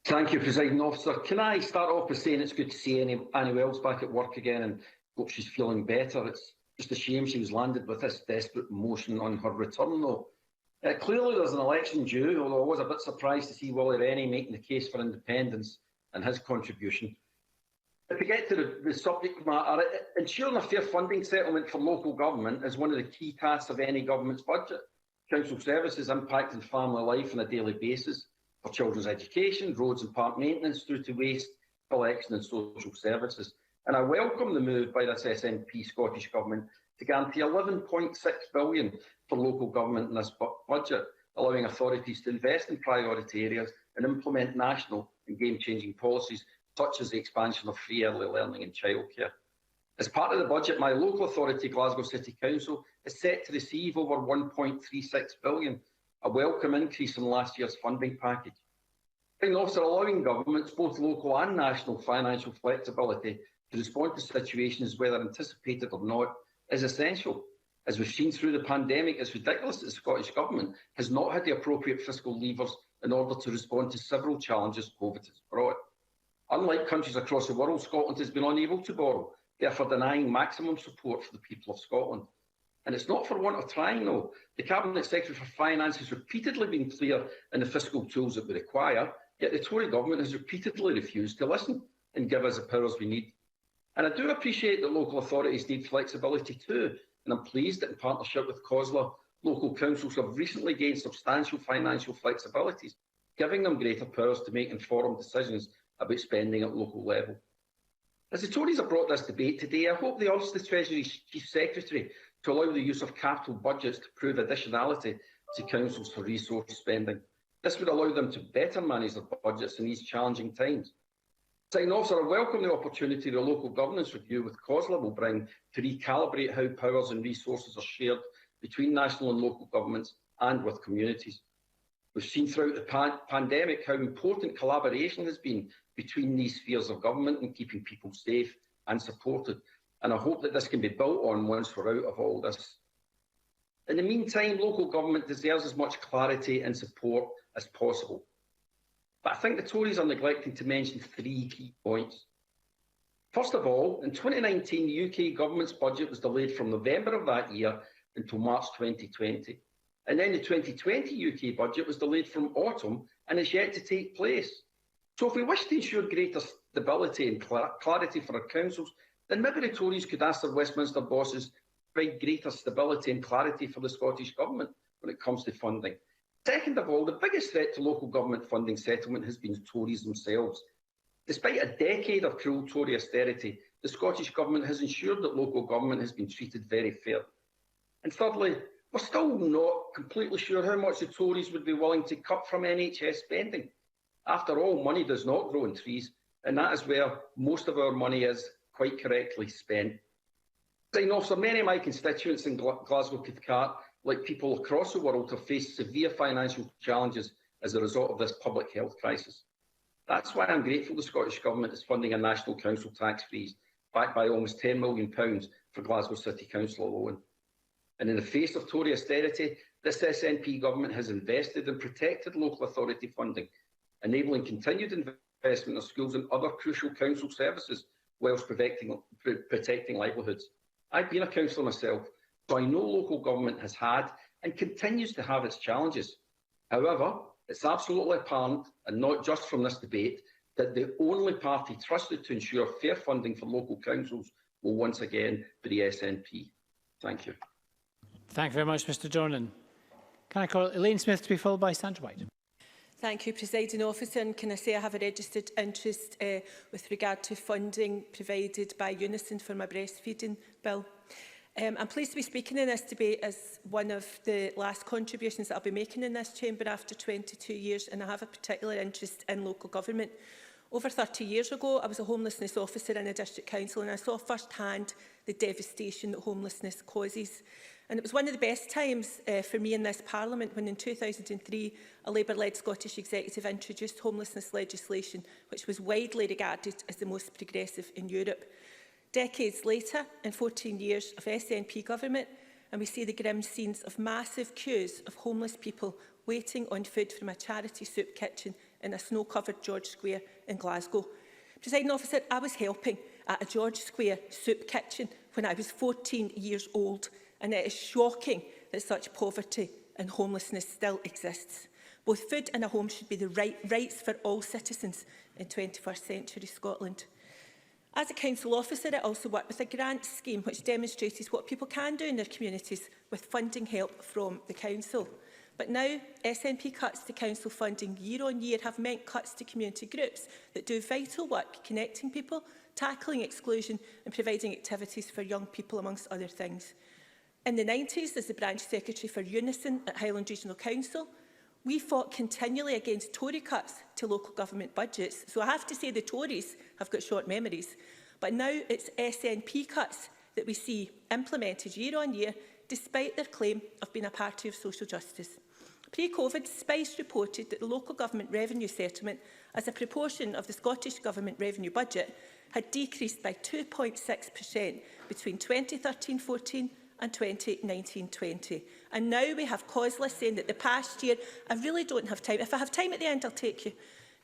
Thank you, Presiding Officer. Can I start off by saying it's good to see Annie Wells back at work again and hope she's feeling better. It's just a shame she was landed with this desperate motion on her return, though. Clearly there's an election due, although I was a bit surprised to see Willie Rennie making the case for independence and his contribution. If we get to the subject matter, ensuring a fair funding settlement for local government is one of the key tasks of any government's budget. Council services impacting family life on a daily basis, for children's education, roads and park maintenance, through to waste collection and social services. And I welcome the move by this SNP Scottish Government to guarantee £11.6 billion for local government in this budget, allowing authorities to invest in priority areas and implement national and game-changing policies, such as the expansion of free early learning and childcare. As part of the budget, my local authority, Glasgow City Council, is set to receive over £1.36 billion, a welcome increase in last year's funding package. And also allowing governments, both local and national, financial flexibility to respond to situations, whether anticipated or not, is essential. As we've seen through the pandemic, it's ridiculous that the Scottish Government has not had the appropriate fiscal levers in order to respond to several challenges COVID has brought. Unlike countries across the world, Scotland has been unable to borrow, therefore denying maximum support for the people of Scotland. And it's not for want of trying, though. The Cabinet Secretary for Finance has repeatedly been clear in the fiscal tools that we require, yet the Tory Government has repeatedly refused to listen and give us the powers we need. And I do appreciate that local authorities need flexibility too, and I'm pleased that in partnership with COSLA, local councils have recently gained substantial financial flexibilities. giving them greater powers to make informed decisions about spending at local level. As the Tories have brought this debate today, I hope they urge the Treasury Chief Secretary to allow the use of capital budgets to prove additionality to councils for resource spending. This would allow them to better manage their budgets in these challenging times. Presiding Officer, I welcome the opportunity the local governance review with COSLA will bring to recalibrate how powers and resources are shared between national and local governments and with communities. We've seen throughout the pandemic how important collaboration has been between these spheres of government in keeping people safe and supported. And I hope that this can be built on once we're out of all this. In the meantime, local government deserves as much clarity and support as possible. But I think the Tories are neglecting to mention 3 key points. First of all, in 2019, the UK government's budget was delayed from November of that year until March 2020. And then the 2020 UK budget was delayed from autumn and is yet to take place. So if we wish to ensure greater stability and clarity for our councils, then maybe the Tories could ask their Westminster bosses to provide greater stability and clarity for the Scottish Government when it comes to funding. Second of all, the biggest threat to local government funding settlement has been the Tories themselves. Despite a decade of cruel Tory austerity, the Scottish Government has ensured that local government has been treated very fairly. And thirdly, we're still not completely sure how much the Tories would be willing to cut from NHS spending. After all, money does not grow on trees, and that is where most of our money is quite correctly spent. Presiding Officer, many of my constituents in Glasgow Cathcart, like people across the world, have faced severe financial challenges as a result of this public health crisis. That's why I'm grateful the Scottish Government is funding a national council tax freeze, backed by almost £10 million for Glasgow City Council alone. And in the face of Tory austerity, this SNP government has invested and protected local authority funding, enabling continued investment in schools and other crucial council services whilst protecting livelihoods. I've been a councillor myself, so I know local government has had and continues to have its challenges. However, it's absolutely apparent, and not just from this debate, that the only party trusted to ensure fair funding for local councils will once again be the SNP. Thank you. Thank you very much, Mr Dornan. Can I call Elaine Smith to be followed by Sandra White? Thank you, Presiding Officer. And can I say I have a registered interest with regard to funding provided by Unison for my breastfeeding bill. I'm pleased to be speaking in this debate as one of the last contributions that I'll be making in this chamber after 22 years, and I have a particular interest in local government. Over 30 years ago, I was a homelessness officer in a district council, and I saw firsthand the devastation that homelessness causes. And it was one of the best times for me in this Parliament when in 2003 a Labour-led Scottish Executive introduced homelessness legislation which was widely regarded as the most progressive in Europe. Decades later, in 14 years of SNP government, and we see the grim scenes of massive queues of homeless people waiting on food from a charity soup kitchen in a snow-covered George Square in Glasgow. Presiding Officer, I was helping at a George Square soup kitchen when I was 14 years old. And it is shocking that such poverty and homelessness still exists. Both food and a home should be the rights for all citizens in 21st century Scotland. As a council officer, I also worked with a grant scheme which demonstrated what people can do in their communities with funding help from the council. But now, SNP cuts to council funding year on year have meant cuts to community groups that do vital work connecting people, tackling exclusion and providing activities for young people, amongst other things. In the 90s, as the branch secretary for Unison at Highland Regional Council, we fought continually against Tory cuts to local government budgets. So I have to say the Tories have got short memories. But now it's SNP cuts that we see implemented year on year, despite their claim of being a party of social justice. Pre-COVID, Spice reported that the local government revenue settlement, as a proportion of the Scottish Government revenue budget, had decreased by 2.6% between 2013-14 and 2019-20. And now we have COSLA saying that the past year, I really don't have time. If I have time at the end, I'll take you.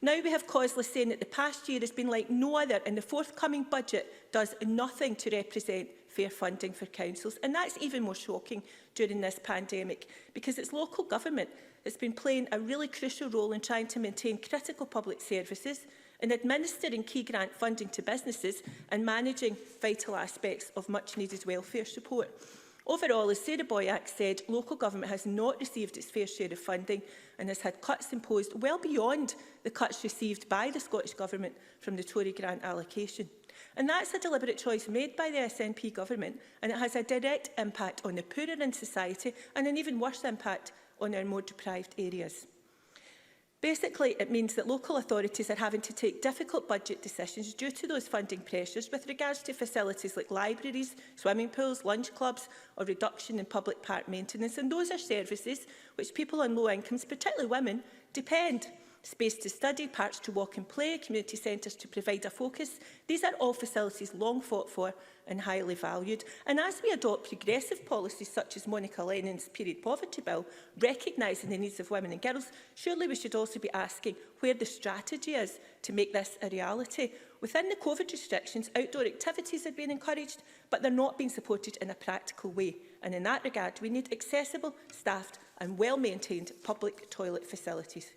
Now we have COSLA saying that the past year has been like no other, and the forthcoming budget does nothing to represent fair funding for councils. And that's even more shocking during this pandemic, because it's local government that's been playing a really crucial role in trying to maintain critical public services, in administering key grant funding to businesses and managing vital aspects of much needed welfare support. Overall, as Sarah Boyack said, local government has not received its fair share of funding and has had cuts imposed well beyond the cuts received by the Scottish Government from the Tory grant allocation. And that's a deliberate choice made by the SNP government, and it has a direct impact on the poorer in society and an even worse impact on our more deprived areas. Basically, it means that local authorities are having to take difficult budget decisions due to those funding pressures with regards to facilities like libraries, swimming pools, lunch clubs, or reduction in public park maintenance. And those are services which people on low incomes, particularly women, depend. Space to study, parks to walk and play, community centres to provide a focus. These are all facilities long fought for and highly valued. And as we adopt progressive policies such as Monica Lennon's period poverty bill, recognising the needs of women and girls, surely we should also be asking where the strategy is to make this a reality. Within the COVID restrictions, outdoor activities are being encouraged, but they're not being supported in a practical way. And in that regard, we need accessible, staffed and well-maintained public toilet facilities.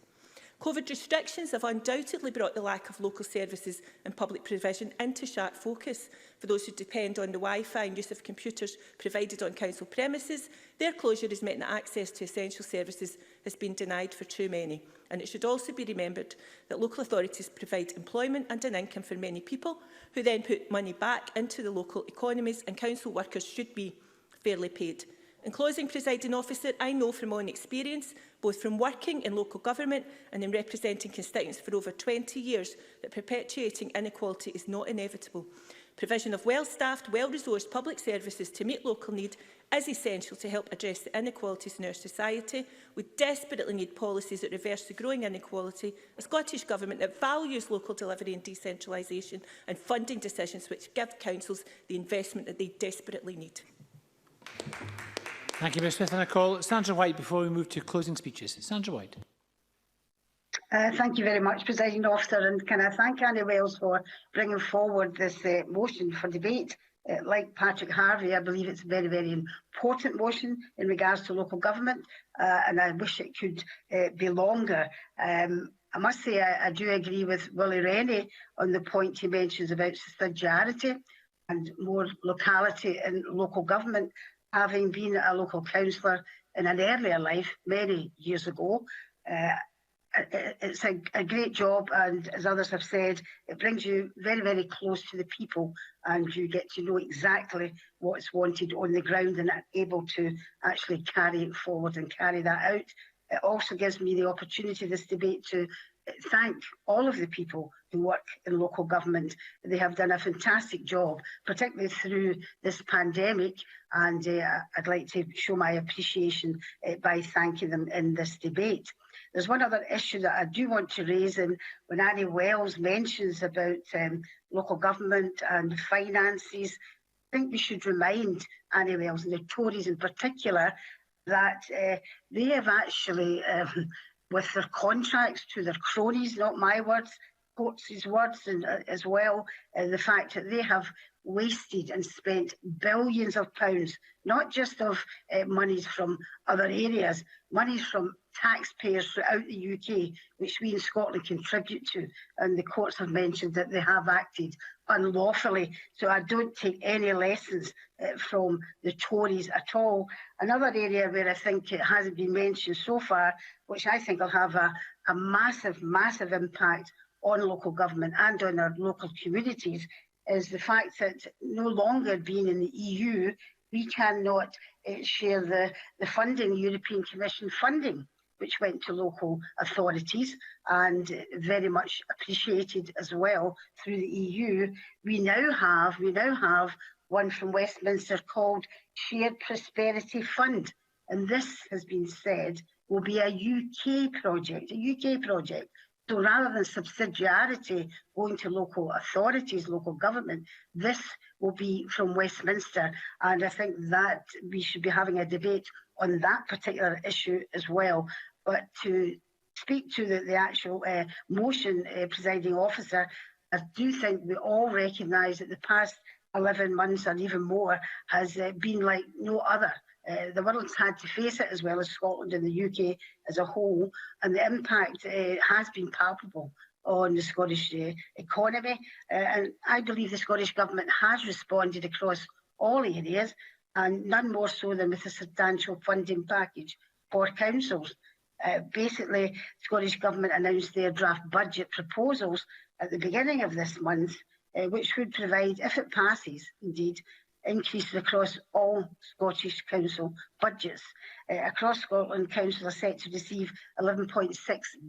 COVID restrictions have undoubtedly brought the lack of local services and public provision into sharp focus. For those who depend on the Wi-Fi and use of computers provided on council premises, their closure has meant that access to essential services has been denied for too many. And it should also be remembered that local authorities provide employment and an income for many people, who then put money back into the local economies, and council workers should be fairly paid. In closing, Presiding Officer, I know from own experience, both from working in local government and in representing constituents for over 20 years, that perpetuating inequality is not inevitable. Provision of well-staffed, well-resourced public services to meet local need is essential to help address the inequalities in our society. We desperately need policies that reverse the growing inequality, a Scottish Government that values local delivery and decentralisation, and funding decisions which give councils the investment that they desperately need. Thank you, Ms Smith. And I call Sandra White before we move to closing speeches. Sandra White. Thank you very much, Presiding Officer, and can I thank Annie Wells for bringing forward this motion for debate. Like Patrick Harvey, I believe it's a very, very important motion in regards to local government, and I wish it could be longer. I must say I do agree with Willie Rennie on the point he mentions about subsidiarity and more locality in local government. Having been a local councillor in an earlier life, many years ago, it's a great job, and as others have said, it brings you very, very close to the people, and you get to know exactly what's wanted on the ground and are able to actually carry it forward and carry that out. It also gives me the opportunity, this debate, to thank all of the people who work in local government. They have done a fantastic job, particularly through this pandemic, and I'd like to show my appreciation by thanking them in this debate. There's one other issue that I do want to raise, and when Annie Wells mentions about local government and finances, I think we should remind Annie Wells, and the Tories in particular, that they have actually with their contracts to their cronies, not my words, Coates' words, and as well, the fact that they have wasted and spent billions of pounds, not just of monies from other areas, monies from taxpayers throughout the UK, which we in Scotland contribute to, and the courts have mentioned that they have acted unlawfully. So I don't take any lessons from the Tories at all. Another area where I think it hasn't been mentioned so far, which I think will have a massive, massive impact on local government and on our local communities, is the fact that no longer being in the EU, we cannot share the funding, the European Commission funding, which went to local authorities and very much appreciated as well through the EU. We now have one from Westminster called Shared Prosperity Fund, and this has been said will be a UK project, So rather than subsidiarity going to local authorities, local government, this will be from Westminster. And I think that we should be having a debate on that particular issue as well. But to speak to the actual motion, Presiding Officer, I do think we all recognise that the past 11 months and even more has been like no other. The world's had to face it, as well as Scotland and the UK as a whole, and the impact has been palpable on the Scottish economy. And I believe the Scottish Government has responded across all areas. and none more so than with a substantial funding package for councils. Basically, Scottish Government announced their draft budget proposals at the beginning of this month, which would provide, if it passes, indeed, increases across all Scottish council budgets. Across Scotland, councils are set to receive 11.6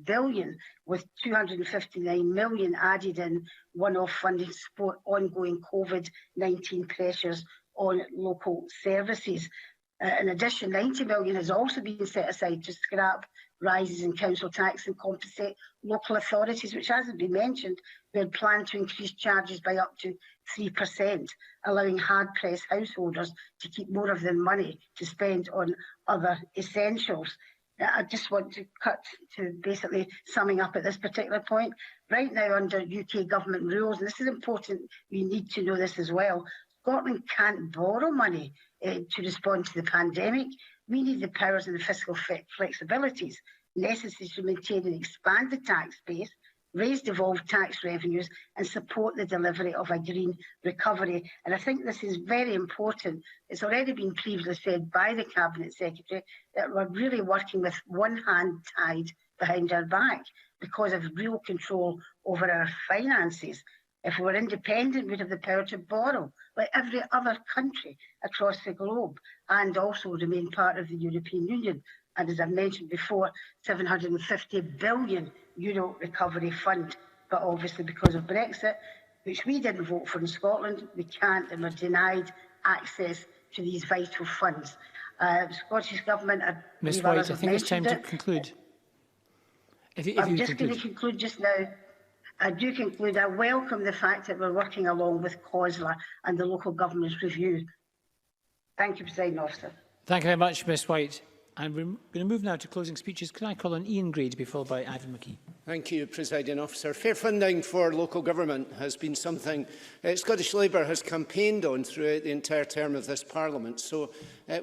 billion, with 259 million added in one-off funding to support ongoing COVID-19 pressures on local services. In addition, 90 million has also been set aside to scrap rises in council tax and compensate local authorities, which hasn't been mentioned, who had planned to increase charges by up to 3%, allowing hard-pressed householders to keep more of their money to spend on other essentials. I just want to cut to basically summing up at this particular point. Right now, under UK government rules, and this is important, we need to know this as well, Scotland can't borrow money to respond to the pandemic. We need the powers and the fiscal flexibilities necessary to maintain and expand the tax base, raise devolved tax revenues and support the delivery of a green recovery. And I think this is very important. It's already been previously said by the Cabinet Secretary that we're really working with one hand tied behind our back because of real control over our finances. If we were independent, we'd have the power to borrow, like every other country across the globe, and also remain part of the European Union. And as I've mentioned before, €750 billion recovery fund. But obviously because of Brexit, which we didn't vote for in Scotland, we can't, and we're denied access to these vital funds. The Scottish Government... Ms White, I think it's time to conclude. I'm just going to conclude just now. I do conclude, I welcome the fact that we're working along with COSLA and the Local Government's Review. Thank you, Presiding Officer. Thank you very much, Ms White. And we're going to move now to closing speeches. Can I call on Ian Gray to be followed by Ivan McKee? Thank you, Presiding Officer. Fair funding for local government has been something Scottish Labour has campaigned on throughout the entire term of this Parliament. So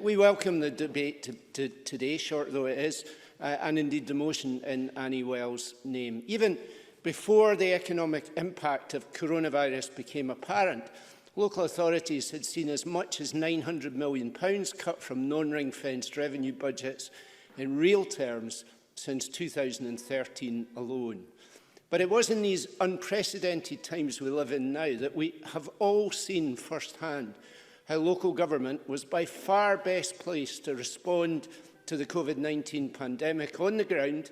we welcome the debate today, short though it is, and indeed the motion in Annie Wells' name. Even before the economic impact of coronavirus became apparent, local authorities had seen as much as £900 million cut from non-ring-fenced revenue budgets in real terms since 2013 alone. But it was in these unprecedented times we live in now that we have all seen firsthand how local government was by far best placed to respond to the COVID-19 pandemic on the ground,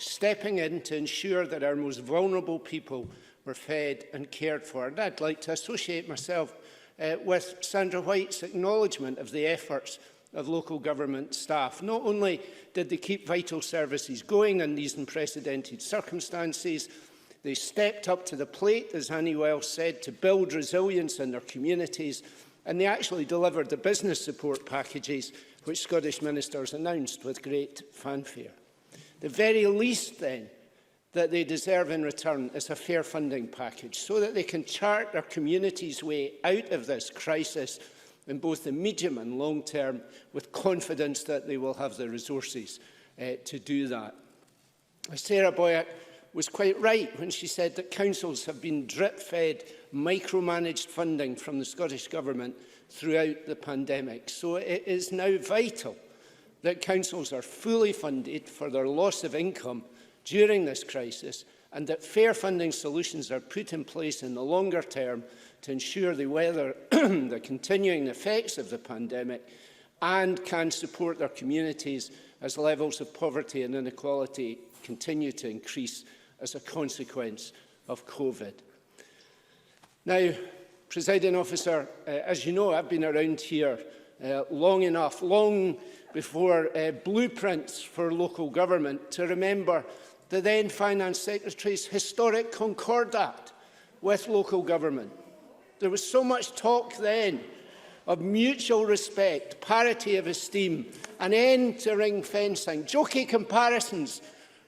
stepping in to ensure that our most vulnerable people were fed and cared for. And I'd like to associate myself with Sandra White's acknowledgement of the efforts of local government staff. Not only did they keep vital services going in these unprecedented circumstances, they stepped up to the plate, as Annie Wells said, to build resilience in their communities, and they actually delivered the business support packages which Scottish ministers announced with great fanfare. The very least, then, that they deserve in return is a fair funding package so that they can chart their community's way out of this crisis in both the medium and long term with confidence that they will have the resources to do that. Sarah Boyack was quite right when she said that councils have been drip-fed, micromanaged funding from the Scottish Government throughout the pandemic. So it is now vital that councils are fully funded for their loss of income during this crisis and that fair funding solutions are put in place in the longer term to ensure they weather the continuing effects of the pandemic and can support their communities as levels of poverty and inequality continue to increase as a consequence of COVID. Now, Presiding Officer, as you know, I've been around here long enough, long before blueprints for local government, to remember the then Finance Secretary's historic concordat with local government. There was so much talk then of mutual respect, parity of esteem, an end to ring fencing. Jokey comparisons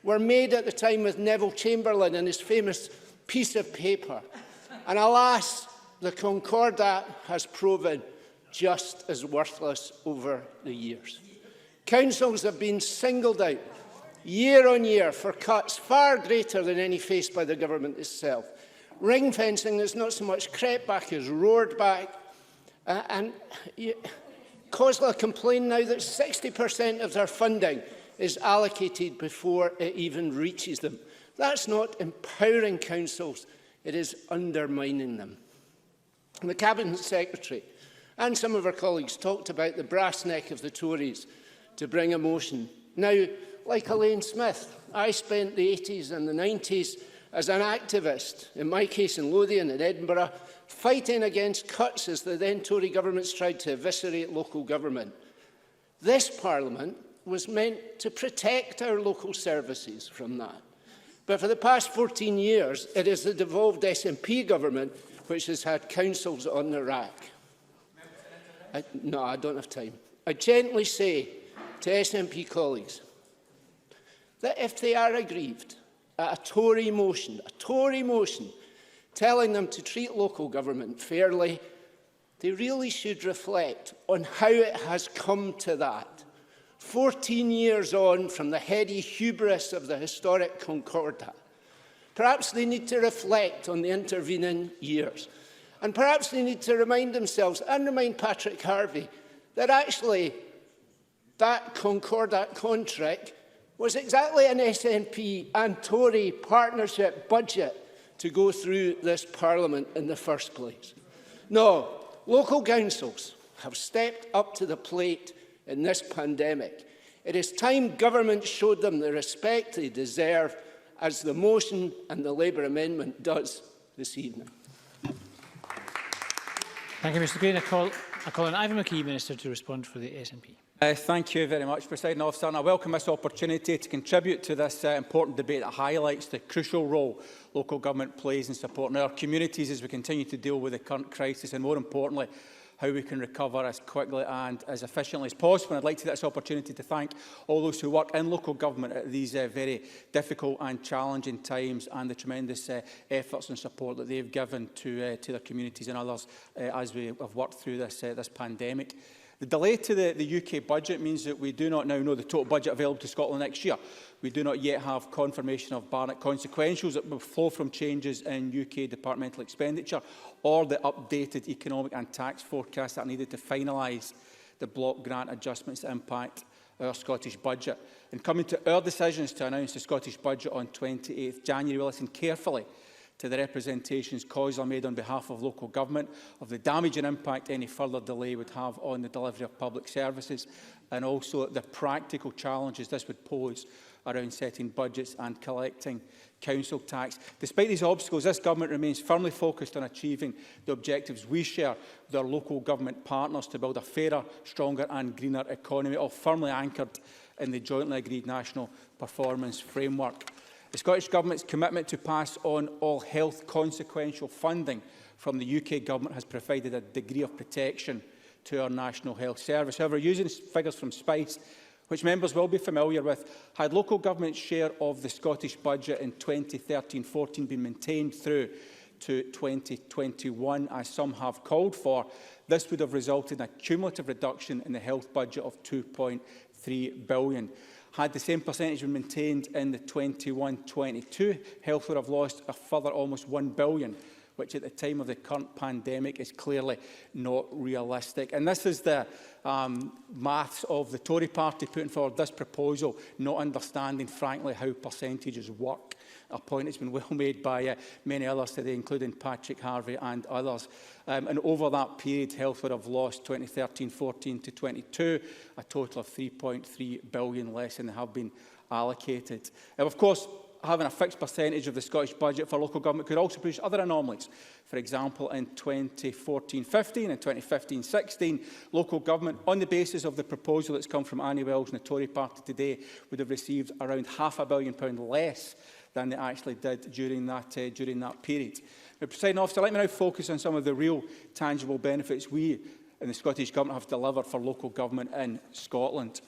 were made at the time with Neville Chamberlain and his famous piece of paper. And alas, the concordat has proven just as worthless over the years. Councils have been singled out year on year for cuts far greater than any faced by the government itself. Ring fencing has not so much crept back as roared back. And COSLA complain now that 60% of their funding is allocated before it even reaches them. That's not empowering councils, it is undermining them. And the Cabinet Secretary and some of our colleagues talked about the brass neck of the Tories to bring a motion. Now, like Elaine Smith, I spent the 80s and the 90s as an activist, in my case in Lothian and Edinburgh, fighting against cuts as the then Tory governments tried to eviscerate local government. This Parliament was meant to protect our local services from that. But for the past 14 years, it is the devolved SNP government which has had councils on the rack. No, I don't have time. I gently say to SNP colleagues that if they are aggrieved at a Tory motion telling them to treat local government fairly, they really should reflect on how it has come to that. 14 years on from the heady hubris of the historic Concordat. Perhaps they need to reflect on the intervening years. And perhaps they need to remind themselves and remind Patrick Harvie that actually that Concordat contract was exactly an SNP and Tory partnership budget to go through this Parliament in the first place. No, local councils have stepped up to the plate in this pandemic. It is time government showed them the respect they deserve, as the motion and the Labour amendment does this evening. Thank you, Mr Green. I call on Ivan McKee, Minister, to respond for the SNP. Thank you very much, Presiding Officer. And I welcome this opportunity to contribute to this important debate that highlights the crucial role local government plays in supporting our communities as we continue to deal with the current crisis, and more importantly, how we can recover as quickly and as efficiently as possible. And I'd like to take this opportunity to thank all those who work in local government at these very difficult and challenging times, and the tremendous efforts and support that they've given to their communities and others as we have worked through this pandemic. The delay to the UK budget means that we do not now know the total budget available to Scotland next year. We do not yet have confirmation of Barnett consequentials that will flow from changes in UK departmental expenditure or the updated economic and tax forecasts that are needed to finalise the block grant adjustments that impact our Scottish budget. In coming to our decisions to announce the Scottish budget on 28th January, we listen carefully to the representations COSLA made on behalf of local government of the damage and impact any further delay would have on the delivery of public services, and also the practical challenges this would pose around setting budgets and collecting council tax. Despite these obstacles, this government remains firmly focused on achieving the objectives we share with our local government partners to build a fairer, stronger and greener economy, all firmly anchored in the jointly agreed national performance framework. The Scottish Government's commitment to pass on all health consequential funding from the UK Government has provided a degree of protection to our National Health Service. However, using figures from SPICE, which members will be familiar with, had local government's share of the Scottish budget in 2013-14 been maintained through to 2021, as some have called for, this would have resulted in a cumulative reduction in the health budget of £2.3 billion. Had the same percentage been maintained in the 21-22, health would have lost a further almost £1 billion, which at the time of the current pandemic is clearly not realistic. And this is the maths of the Tory party putting forward this proposal, not understanding, frankly, how percentages work. A point that's been well made by many others today, including Patrick Harvie and others. And over that period, health would have lost 2013-14 to 22, a total of £3.3 billion less than they have been allocated. Of course, having a fixed percentage of the Scottish budget for local government could also produce other anomalies. For example, in 2014-15 and 2015-16, local government, on the basis of the proposal that's come from Annie Wells and the Tory party today, would have received around £500 million less than they actually did during that period. Now, Presiding Officer, let me now focus on some of the real tangible benefits we in the Scottish Government have delivered for local government in Scotland.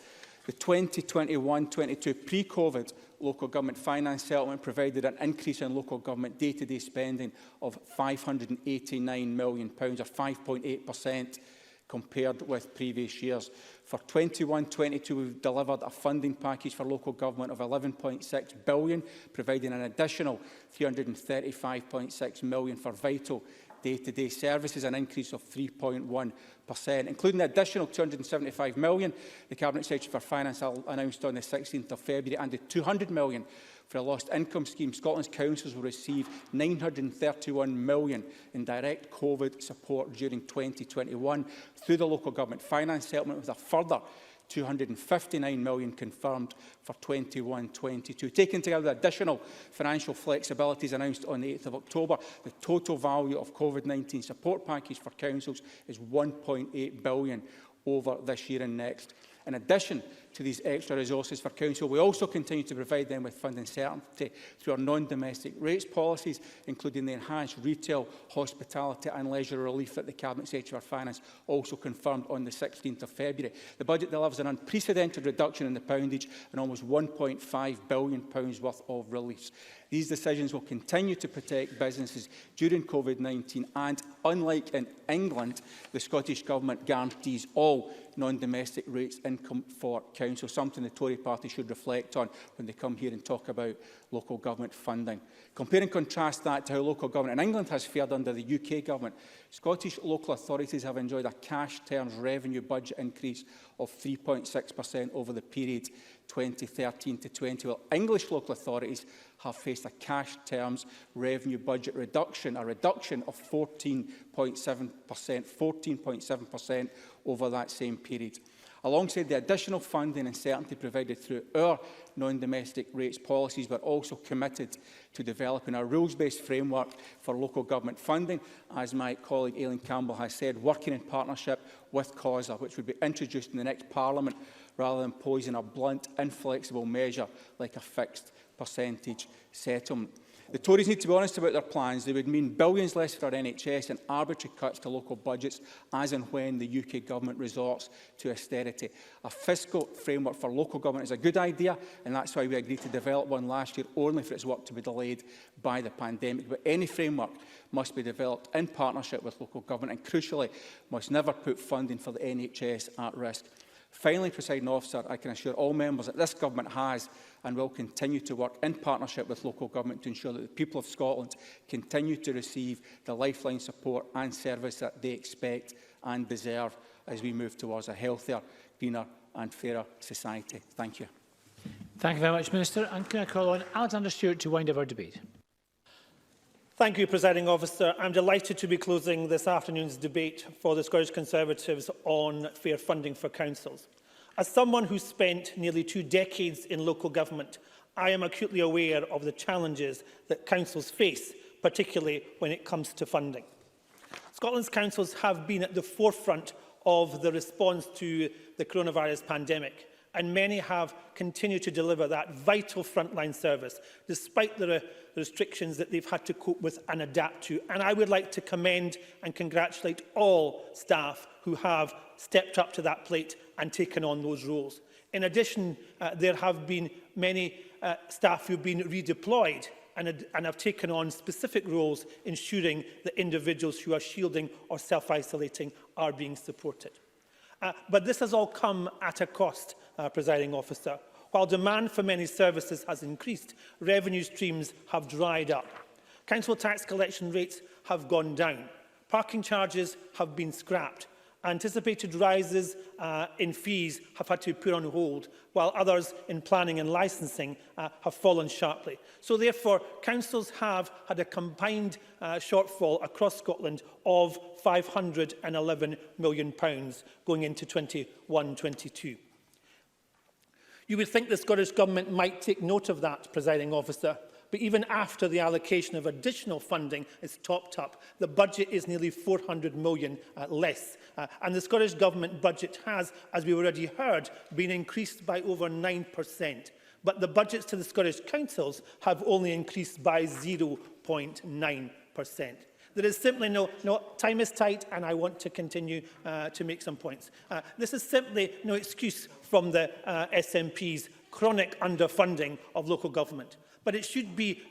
The 2021-22 pre-COVID local government finance settlement provided an increase in local government day-to-day spending of £589 million, or 5.8% compared with previous years. For 21-22, we've delivered a funding package for local government of £11.6 billion, providing an additional £335.6 million for vital day-to-day services, an increase of 3.1%, including the additional £275 million the Cabinet Secretary for Finance announced on the 16th of February and the £200 million for a lost income scheme. Scotland's councils will receive £931 million in direct COVID support during 2021 through the local government finance settlement, with a further £259 million confirmed for 21-22. Taken together with additional financial flexibilities announced on the 8th of October, the total value of COVID-19 support package for councils is £1.8 billion over this year and next. In addition to these extra resources for council, we also continue to provide them with funding certainty through our non-domestic rates policies, including the enhanced retail, hospitality and leisure relief that the Cabinet Secretary for Finance also confirmed on the 16th of February. The budget delivers an unprecedented reduction in the poundage and almost £1.5 billion worth of reliefs. These decisions will continue to protect businesses during COVID-19 and, unlike in England, the Scottish Government guarantees all non-domestic rates income for council, something the Tory party should reflect on when they come here and talk about local government funding. Compare and contrast that to how local government in England has fared under the UK Government. Scottish local authorities have enjoyed a cash terms revenue budget increase of 3.6% over the period 2013 to 20, while English local authorities have faced a cash terms revenue budget reduction, a reduction of 14.7% over that same period. Alongside the additional funding and certainty provided through our non-domestic rates policies, we're also committed to developing a rules-based framework for local government funding, as my colleague Aileen Campbell has said, working in partnership with COSLA, which would be introduced in the next Parliament rather than imposing a blunt, inflexible measure like a fixed percentage settlement. The Tories need to be honest about their plans. They would mean billions less for our NHS and arbitrary cuts to local budgets as and when the UK Government resorts to austerity. A fiscal framework for local government is a good idea, and that's why we agreed to develop one last year, only for its work to be delayed by the pandemic. But any framework must be developed in partnership with local government and, crucially, must never put funding for the NHS at risk. Finally, Presiding Officer, I can assure all members that this Government has and will continue to work in partnership with local government to ensure that the people of Scotland continue to receive the lifeline support and service that they expect and deserve as we move towards a healthier, greener and fairer society. Thank you. Thank you very much, Minister. And can I call on Alexander Stewart to wind up our debate? Thank you, Presiding Officer. I'm delighted to be closing this afternoon's debate for the Scottish Conservatives on fair funding for councils. As someone who spent nearly 2 decades in local government, I am acutely aware of the challenges that councils face, particularly when it comes to funding. Scotland's councils have been at the forefront of the response to the coronavirus pandemic, and many have continued to deliver that vital frontline service, despite the restrictions that they've had to cope with and adapt to. And I would like to commend and congratulate all staff who have stepped up to that plate and taken on those roles. In addition, there have been many staff who have been redeployed and have taken on specific roles, ensuring that individuals who are shielding or self-isolating are being supported. But this has all come at a cost, Presiding Officer. While demand for many services has increased, revenue streams have dried up. Council tax collection rates have gone down. Parking charges have been scrapped. Anticipated rises in fees have had to be put on hold, while others in planning and licensing have fallen sharply. So therefore, councils have had a combined shortfall across Scotland of £511 million going into 21-22. You would think the Scottish Government might take note of that, Presiding Officer, but even after the allocation of additional funding is topped up, the budget is nearly £400 million less. And the Scottish Government budget has, as we already heard, been increased by over 9%. But the budgets to the Scottish councils have only increased by 0.9%. There is simply no time is tight, and I want to continue to make some points. This is simply no excuse from the SNP's chronic underfunding of local government. But it should be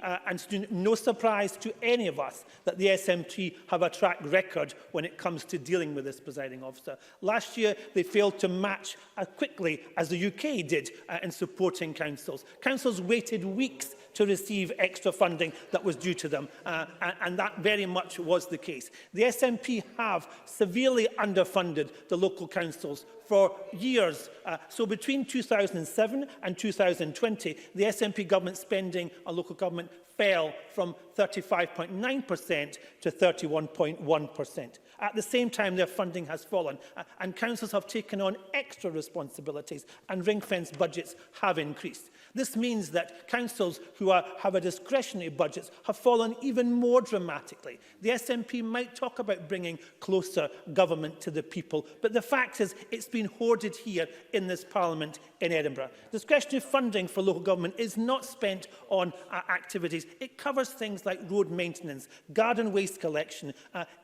no surprise to any of us that the SNP have a track record when it comes to dealing with this, presiding officer. Last year, they failed to match as quickly as the UK did in supporting councils. Councils waited weeks to receive extra funding that was due to them, and that very much was the case. The SNP have severely underfunded the local councils for years. So between 2007 and 2020, the SNP government spending on local government fell from 35.9% to 31.1%. At the same time, their funding has fallen, and councils have taken on extra responsibilities, and ring-fence budgets have increased. This means that councils who have a discretionary budget have fallen even more dramatically. The SNP might talk about bringing closer government to the people, but the fact is it's been hoarded here in this Parliament in Edinburgh. Discretionary funding for local government is not spent on activities. It covers things like road maintenance, garden waste collection,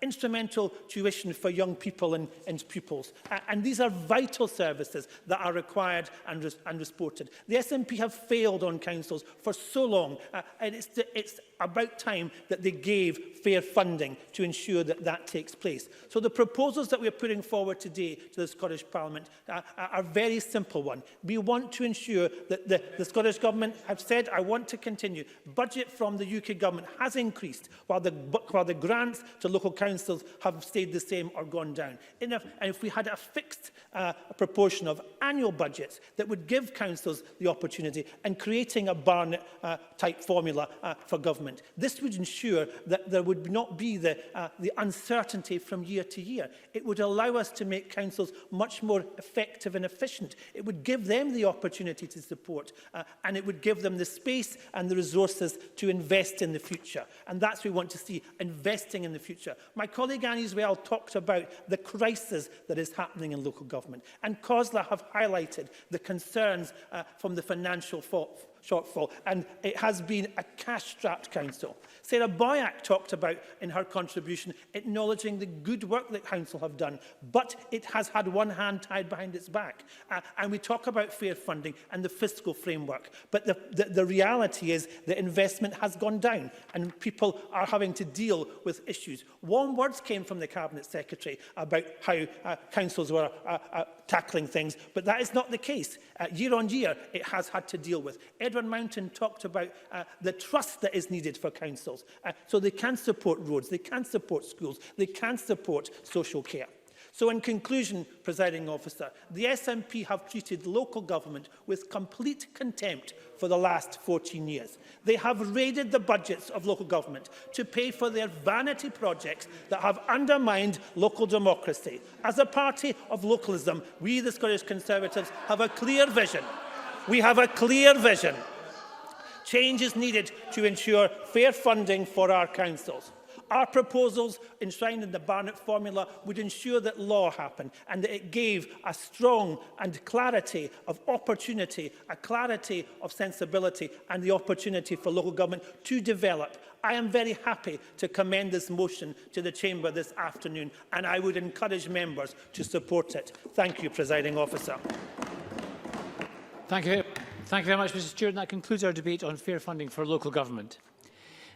instrumental tuition for young people and pupils. And these are vital services that are required and reported. The SNP have failed on councils for so long, and it's about time that they gave fair funding to ensure that that takes place. So the proposals that we are putting forward today to the Scottish Parliament are a very simple one. We want to ensure that the Scottish Government have said, I want to continue. Budget from the UK Government has increased, while the grants to local councils have stayed the same or gone down. And if we had a fixed proportion of annual budgets that would give councils the opportunity and creating a Barnett-type formula for government, this would ensure that there would not be the uncertainty from year to year. It would allow us to make councils much more effective and efficient. It would give them the opportunity to support, and it would give them the space and the resources to invest in the future. And that's what we want to see, investing in the future. My colleague Annie Swell talked about the crisis that is happening in local government, and COSLA have highlighted the concerns from the financial shortfall, and it has been a cash-strapped council. Sarah Boyack talked about, in her contribution, acknowledging the good work that council have done, but it has had one hand tied behind its back. And we talk about fair funding and the fiscal framework, but the reality is that investment has gone down, and people are having to deal with issues. Warm words came from the Cabinet Secretary about how councils were tackling things, but that is not the case. Year on year, it has had to deal with. Edward Mountain talked about the trust that is needed for councils, so they can support roads, they can support schools, they can support social care. So in conclusion, presiding officer, the SNP have treated local government with complete contempt for the last 14 years. They have raided the budgets of local government to pay for their vanity projects that have undermined local democracy. As a party of localism, we, the Scottish Conservatives, have a clear vision. We have a clear vision. Change is needed to ensure fair funding for our councils. Our proposals enshrined in the Barnett formula would ensure that law happened and that it gave a strong and clarity of opportunity, a clarity of sensibility and the opportunity for local government to develop. I am very happy to commend this motion to the Chamber this afternoon, and I would encourage members to support it. Thank you, Presiding Officer. Thank you very much, Mr Stewart. And that concludes our debate on fair funding for local government.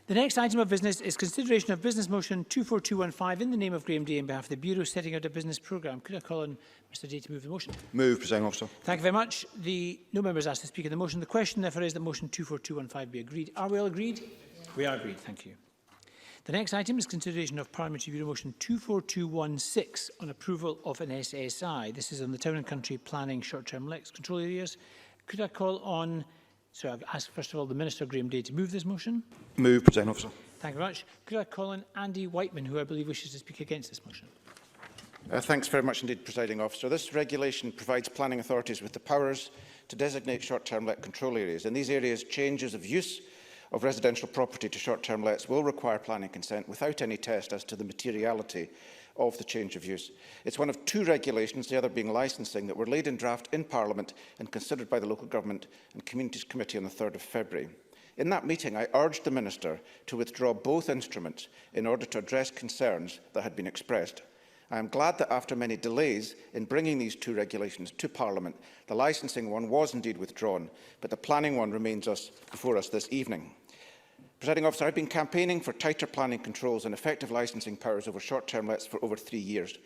The next item of business is consideration of business motion 24215 in the name of Graham Day on behalf of the Bureau setting out a business programme. Could I call on Mr Day to move the motion? Move, Presiding Officer. Thank you very much. No members asked to speak on the motion. The question, therefore, is that motion 24215 be agreed. Are we all agreed? We are agreed. Thank you. The next item is consideration of Parliamentary Bureau motion 24216 on approval of an SSI. This is on the Town and Country Planning Short-Term Lex Control Areas. Could I call on... Sorry, I'll ask first of all the Minister Graham Day to move this motion. Move, Presiding Officer. Thank you very much. Could I call on Andy Whiteman, who I believe wishes to speak against this motion? Thanks very much indeed, Presiding Officer. This regulation provides planning authorities with the powers to designate short-term let control areas. In these areas, changes of use of residential property to short-term lets will require planning consent without any test as to the materiality of the change of use. It's one of two regulations, the other being licensing, that were laid in draft in Parliament and considered by the Local Government and Communities Committee on the 3rd of February. In that meeting, I urged the Minister to withdraw both instruments in order to address concerns that had been expressed. I am glad that after many delays in bringing these two regulations to Parliament, the licensing one was indeed withdrawn, but the planning one remains before us this evening. Presiding Officer, I have been campaigning for tighter planning controls and effective licensing powers over short-term lets for over 3 years.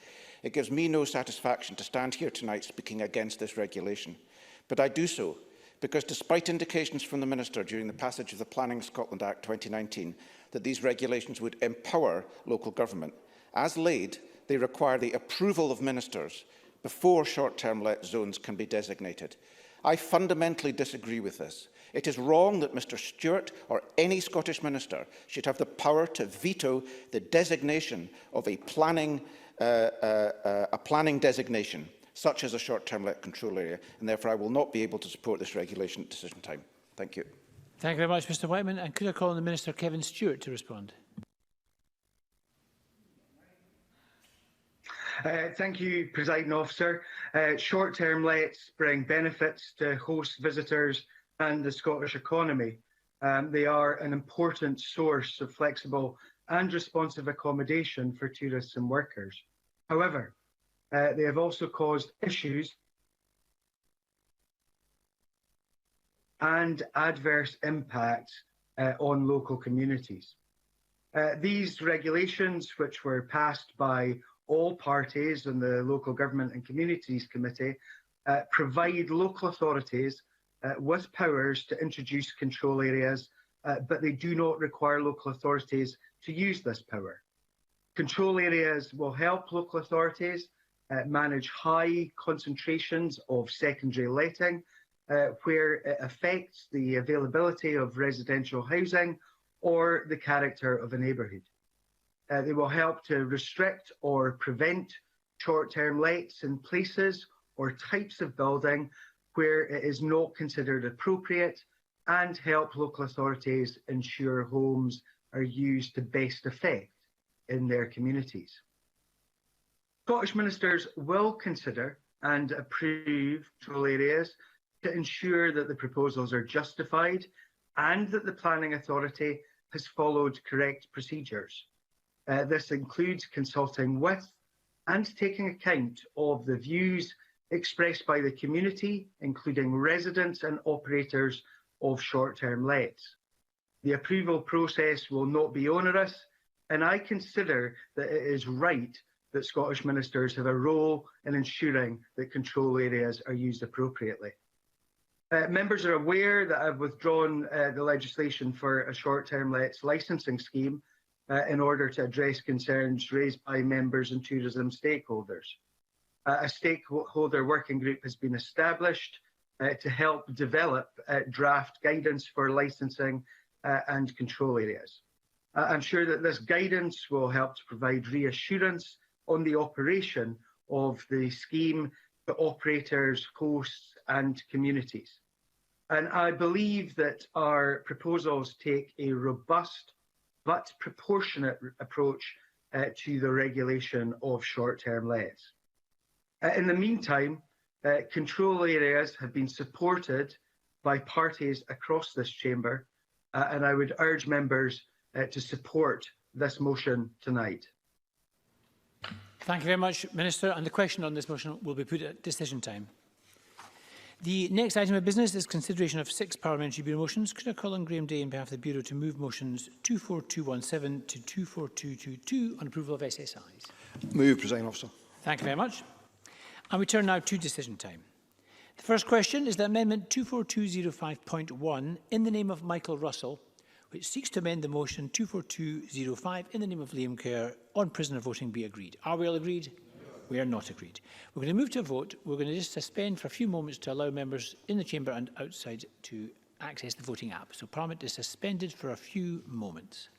It gives me no satisfaction to stand here tonight speaking against this regulation. But I do so because, despite indications from the Minister during the passage of the Planning Scotland Act 2019 that these regulations would empower local government, as laid, they require the approval of ministers before short-term let zones can be designated. I fundamentally disagree with this. It is wrong that Mr Stewart or any Scottish minister should have the power to veto the designation of a planning designation, such as a short-term let control area, and therefore I will not be able to support this regulation at decision time. Thank you. Thank you very much, Mr Whiteman. And could I call on the Minister, Kevin Stewart, to respond? Thank you, Presiding Officer. Short-term lets bring benefits to host visitors and the Scottish economy. They are an important source of flexible and responsive accommodation for tourists and workers. However, they have also caused issues and adverse impacts on local communities. These regulations, which were passed by all parties in the Local Government and Communities Committee, provide local authorities with powers to introduce control areas, but they do not require local authorities to use this power. Control areas will help local authorities manage high concentrations of secondary letting, where it affects the availability of residential housing or the character of a neighbourhood. They will help to restrict or prevent short-term lets in places or types of building where it is not considered appropriate, and help local authorities ensure homes are used to best effect in their communities. Scottish ministers will consider and approve control areas to ensure that the proposals are justified and that the planning authority has followed correct procedures. This includes consulting with and taking account of the views expressed by the community, including residents and operators of short-term lets. The approval process will not be onerous, and I consider that it is right that Scottish ministers have a role in ensuring that control areas are used appropriately. Members are aware that I've withdrawn the legislation for a short-term lets licensing scheme in order to address concerns raised by members and tourism stakeholders. A stakeholder working group has been established to help develop draft guidance for licensing and control areas. I'm sure that this guidance will help to provide reassurance on the operation of the scheme to operators, hosts and communities. And I believe that our proposals take a robust but proportionate approach to the regulation of short-term lets. In the meantime, control areas have been supported by parties across this chamber, and I would urge members to support this motion tonight. Thank you very much, Minister. And the question on this motion will be put at decision time. The next item of business is consideration of 6 Parliamentary Bureau motions. Could I call on Graham Day on behalf of the Bureau to move motions 24217 to 24222 on approval of SSIs? Move, Presiding Officer. Thank you very much. And we turn now to decision time. The first question is that Amendment 24205.1 in the name of Michael Russell, which seeks to amend the motion 24205 in the name of Liam Kerr on prisoner voting, be agreed. Are we all agreed? We are not agreed. We're going to move to a vote. We're going to just suspend for a few moments to allow members in the chamber and outside to access the voting app. So Parliament is suspended for a few moments.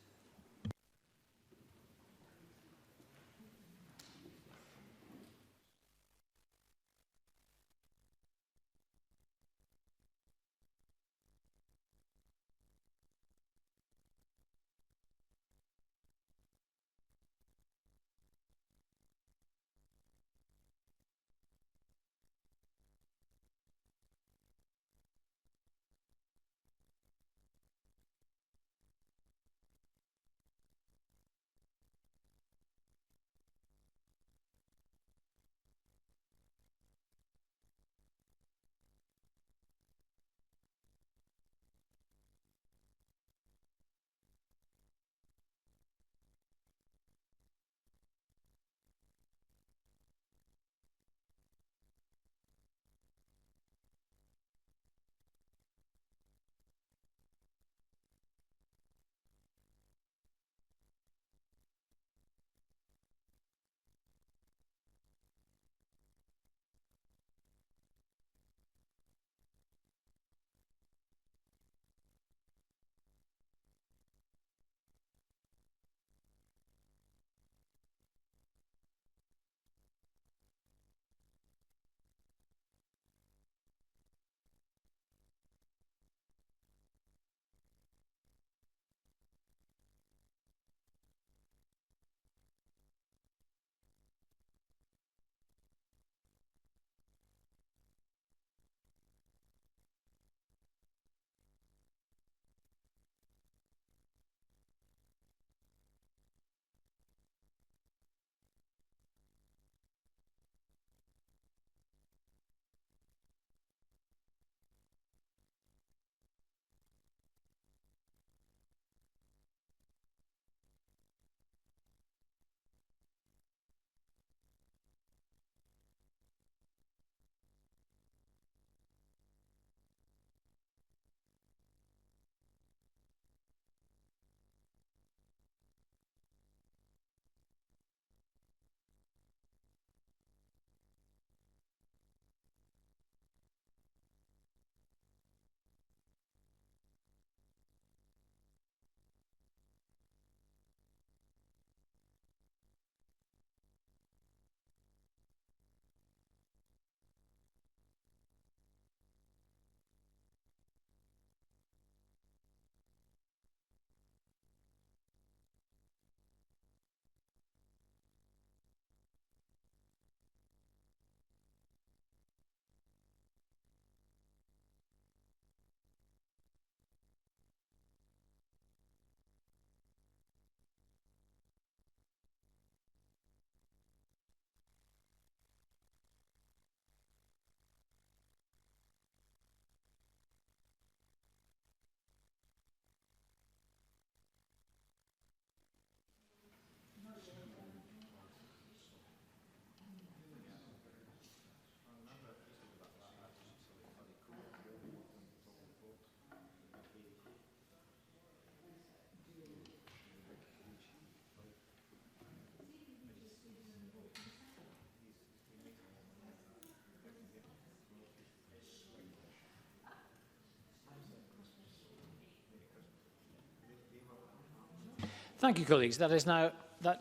Thank you, colleagues. That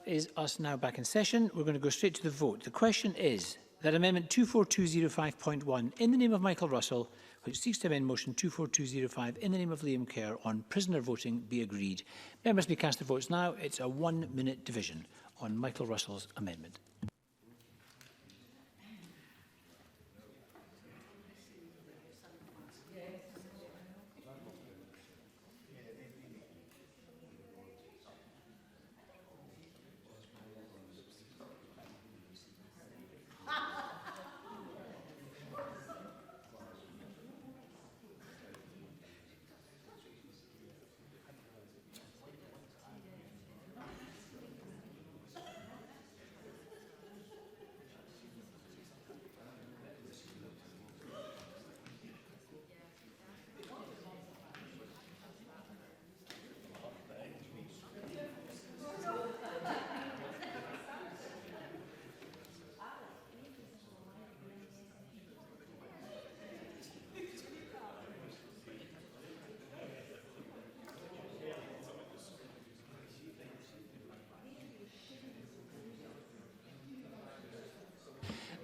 is us now back in session. We're going to go straight to the vote. The question is that Amendment 24205.1, in the name of Michael Russell, which seeks to amend Motion 24205 in the name of Liam Kerr on prisoner voting, be agreed. Members may cast their votes now. It's a 1-minute division on Michael Russell's amendment.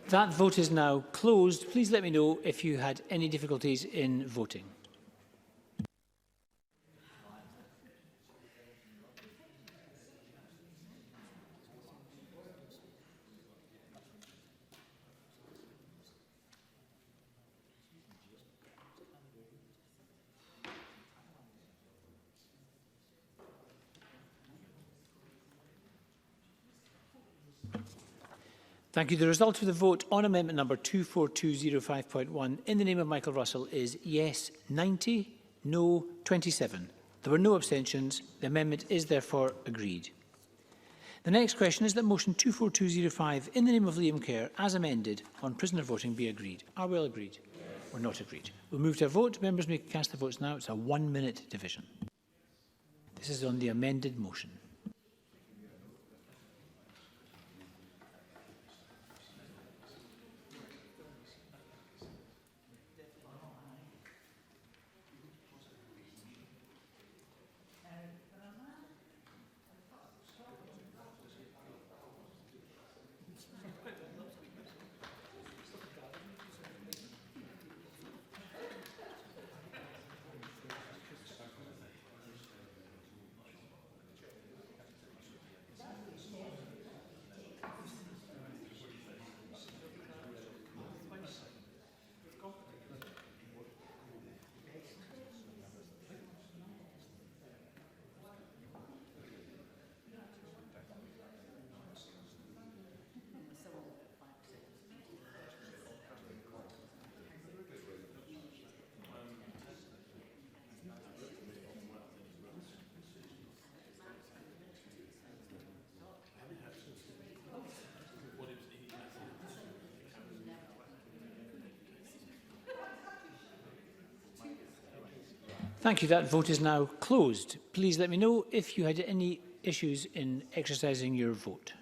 That vote is now closed. Please let me know if you had any difficulties in voting. Thank you. The result of the vote on amendment number 24205.1 in the name of Michael Russell is yes 90, no 27. There were no abstentions. The amendment is therefore agreed. The next question is that motion 24205 in the name of Liam Kerr as amended on prisoner voting be agreed. Are we all agreed? Or not agreed? We'll move to a vote. Members may cast their votes now. It's a 1-minute division. This is on the amended motion. Thank you. That vote is now closed. Please let me know if you had any issues in exercising your vote.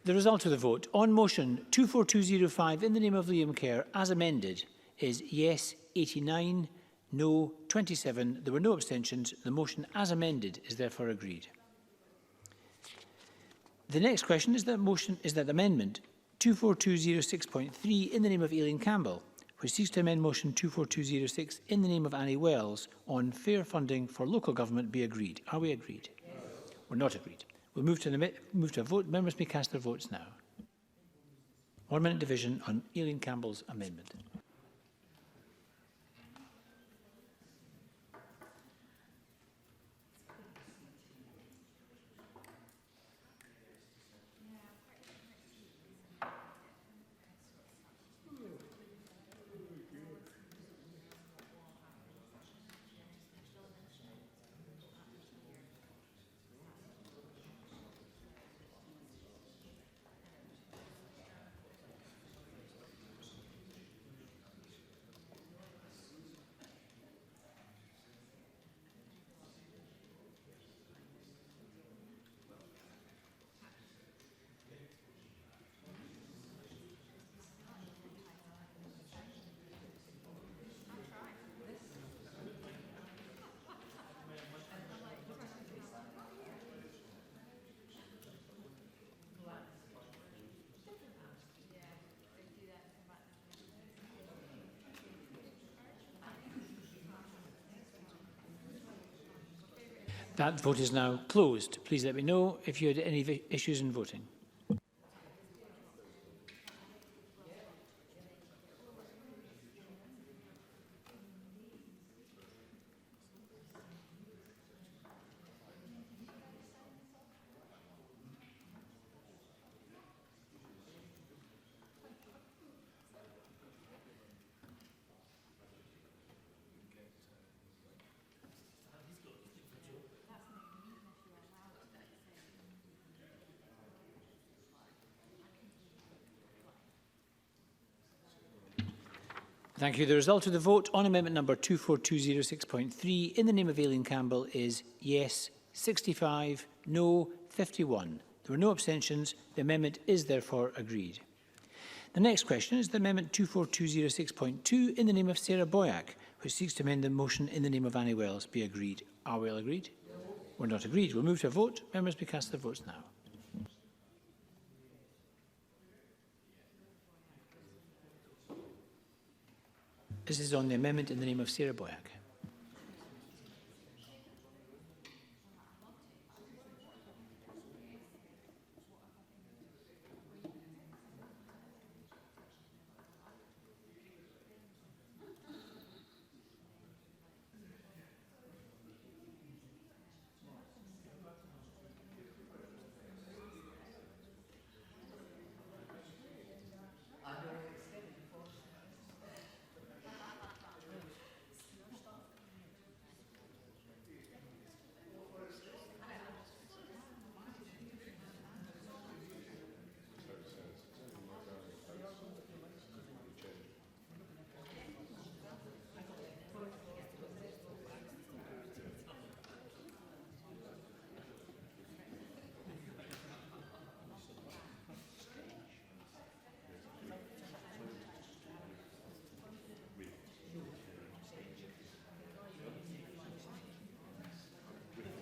The result of the vote on motion 24205 in the name of Liam Kerr as amended is yes 89, no 27. There were no abstentions. The motion as amended is therefore agreed. The next question is that amendment 24206.3 in the name of Aileen Campbell, which seeks to amend motion 24206 in the name of Annie Wells on fair funding for local government be agreed. Are we agreed? Yes. We're not agreed. We'll move to a vote. Members may cast their votes now. 1 minute division on Eileen Campbell's amendment. That vote is now closed. Please let me know if you had any issues in voting. Thank you. The result of the vote on amendment number 24206.3 in the name of Aileen Campbell is yes 65, no 51. There were no abstentions. The amendment is therefore agreed. The next question is the amendment 24206.2 in the name of Sarah Boyack, which seeks to amend the motion in the name of Annie Wells. Be agreed. Are we all agreed? We're not agreed. We'll move to a vote. Members may cast their votes now. This is on the amendment in the name of Sarah Boyack.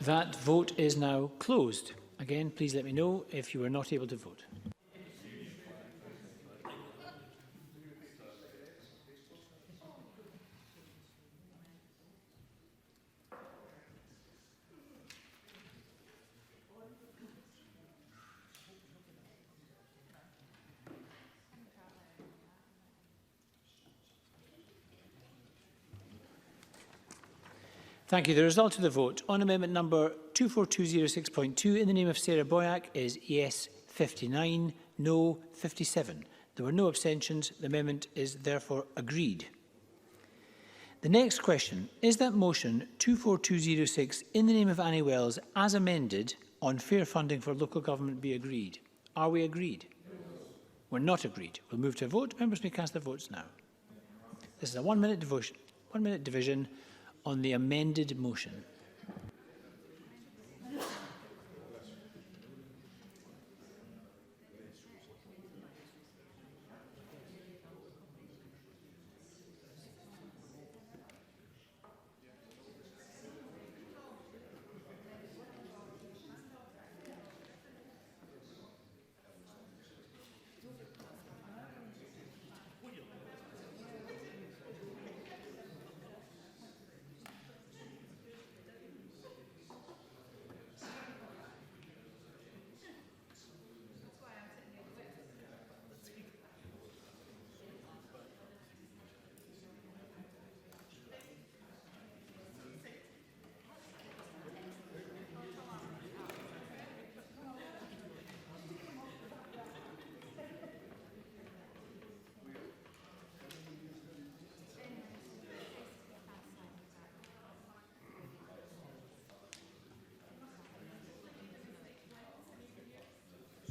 That vote is now closed. Again, please let me know if you were not able to vote. Thank you. The result of the vote on amendment number 24206.2 in the name of Sarah Boyack is yes 59, no 57. There were no abstentions. The amendment is therefore agreed. The next question is that motion 24206 in the name of Annie Wells as amended on fair funding for local government be agreed. Are we agreed? We're not agreed. We'll move to a vote. Members may cast their votes now. This is a 1 minute division on the amended motion.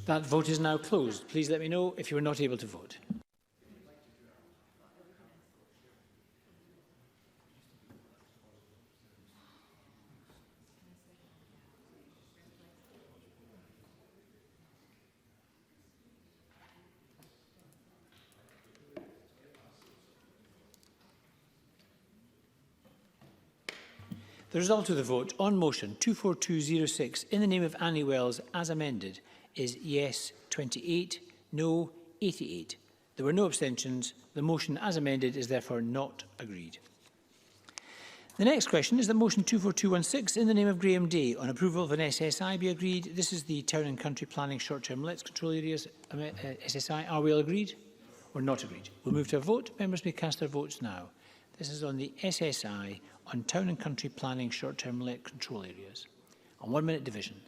That vote is now closed. Please let me know if you are not able to vote. The result of the vote on motion 24206 in the name of Annie Wells as amended is yes 28, no 88. There were no abstentions. The motion as amended is therefore not agreed. The next question is that motion 24216 in the name of Graham Day on approval of an SSI be agreed. This is the Town and Country Planning Short-Term Let's Control Areas SSI. Are we all agreed or not agreed? We'll move to a vote. Members may cast their votes now. This is on the SSI on Town and Country Planning Short-Term Let Control Areas. On 1 minute division.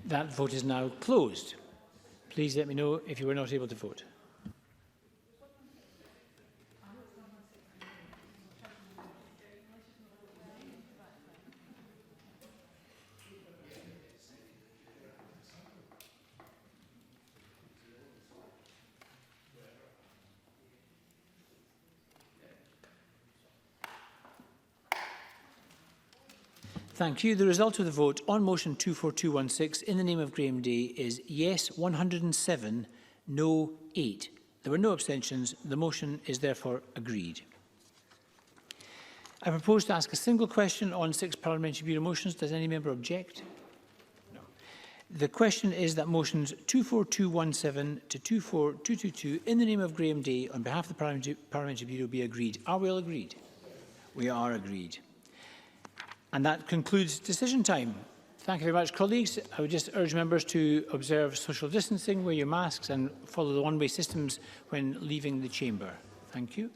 That vote is now closed. Please let me know if you were not able to vote. Thank you. The result of the vote on motion 24216 in the name of Graham Day is yes 107, no 8. There were no abstentions. The motion is therefore agreed. I propose to ask a single question on 6 Parliamentary Bureau motions. Does any member object? No. The question is that motions 24217 to 24222 in the name of Graham Day on behalf of the Parliamentary Bureau be agreed. Are we all agreed? We are agreed. And that concludes decision time. Thank you very much, colleagues. I would just urge members to observe social distancing, wear your masks and follow the one-way systems when leaving the chamber. Thank you.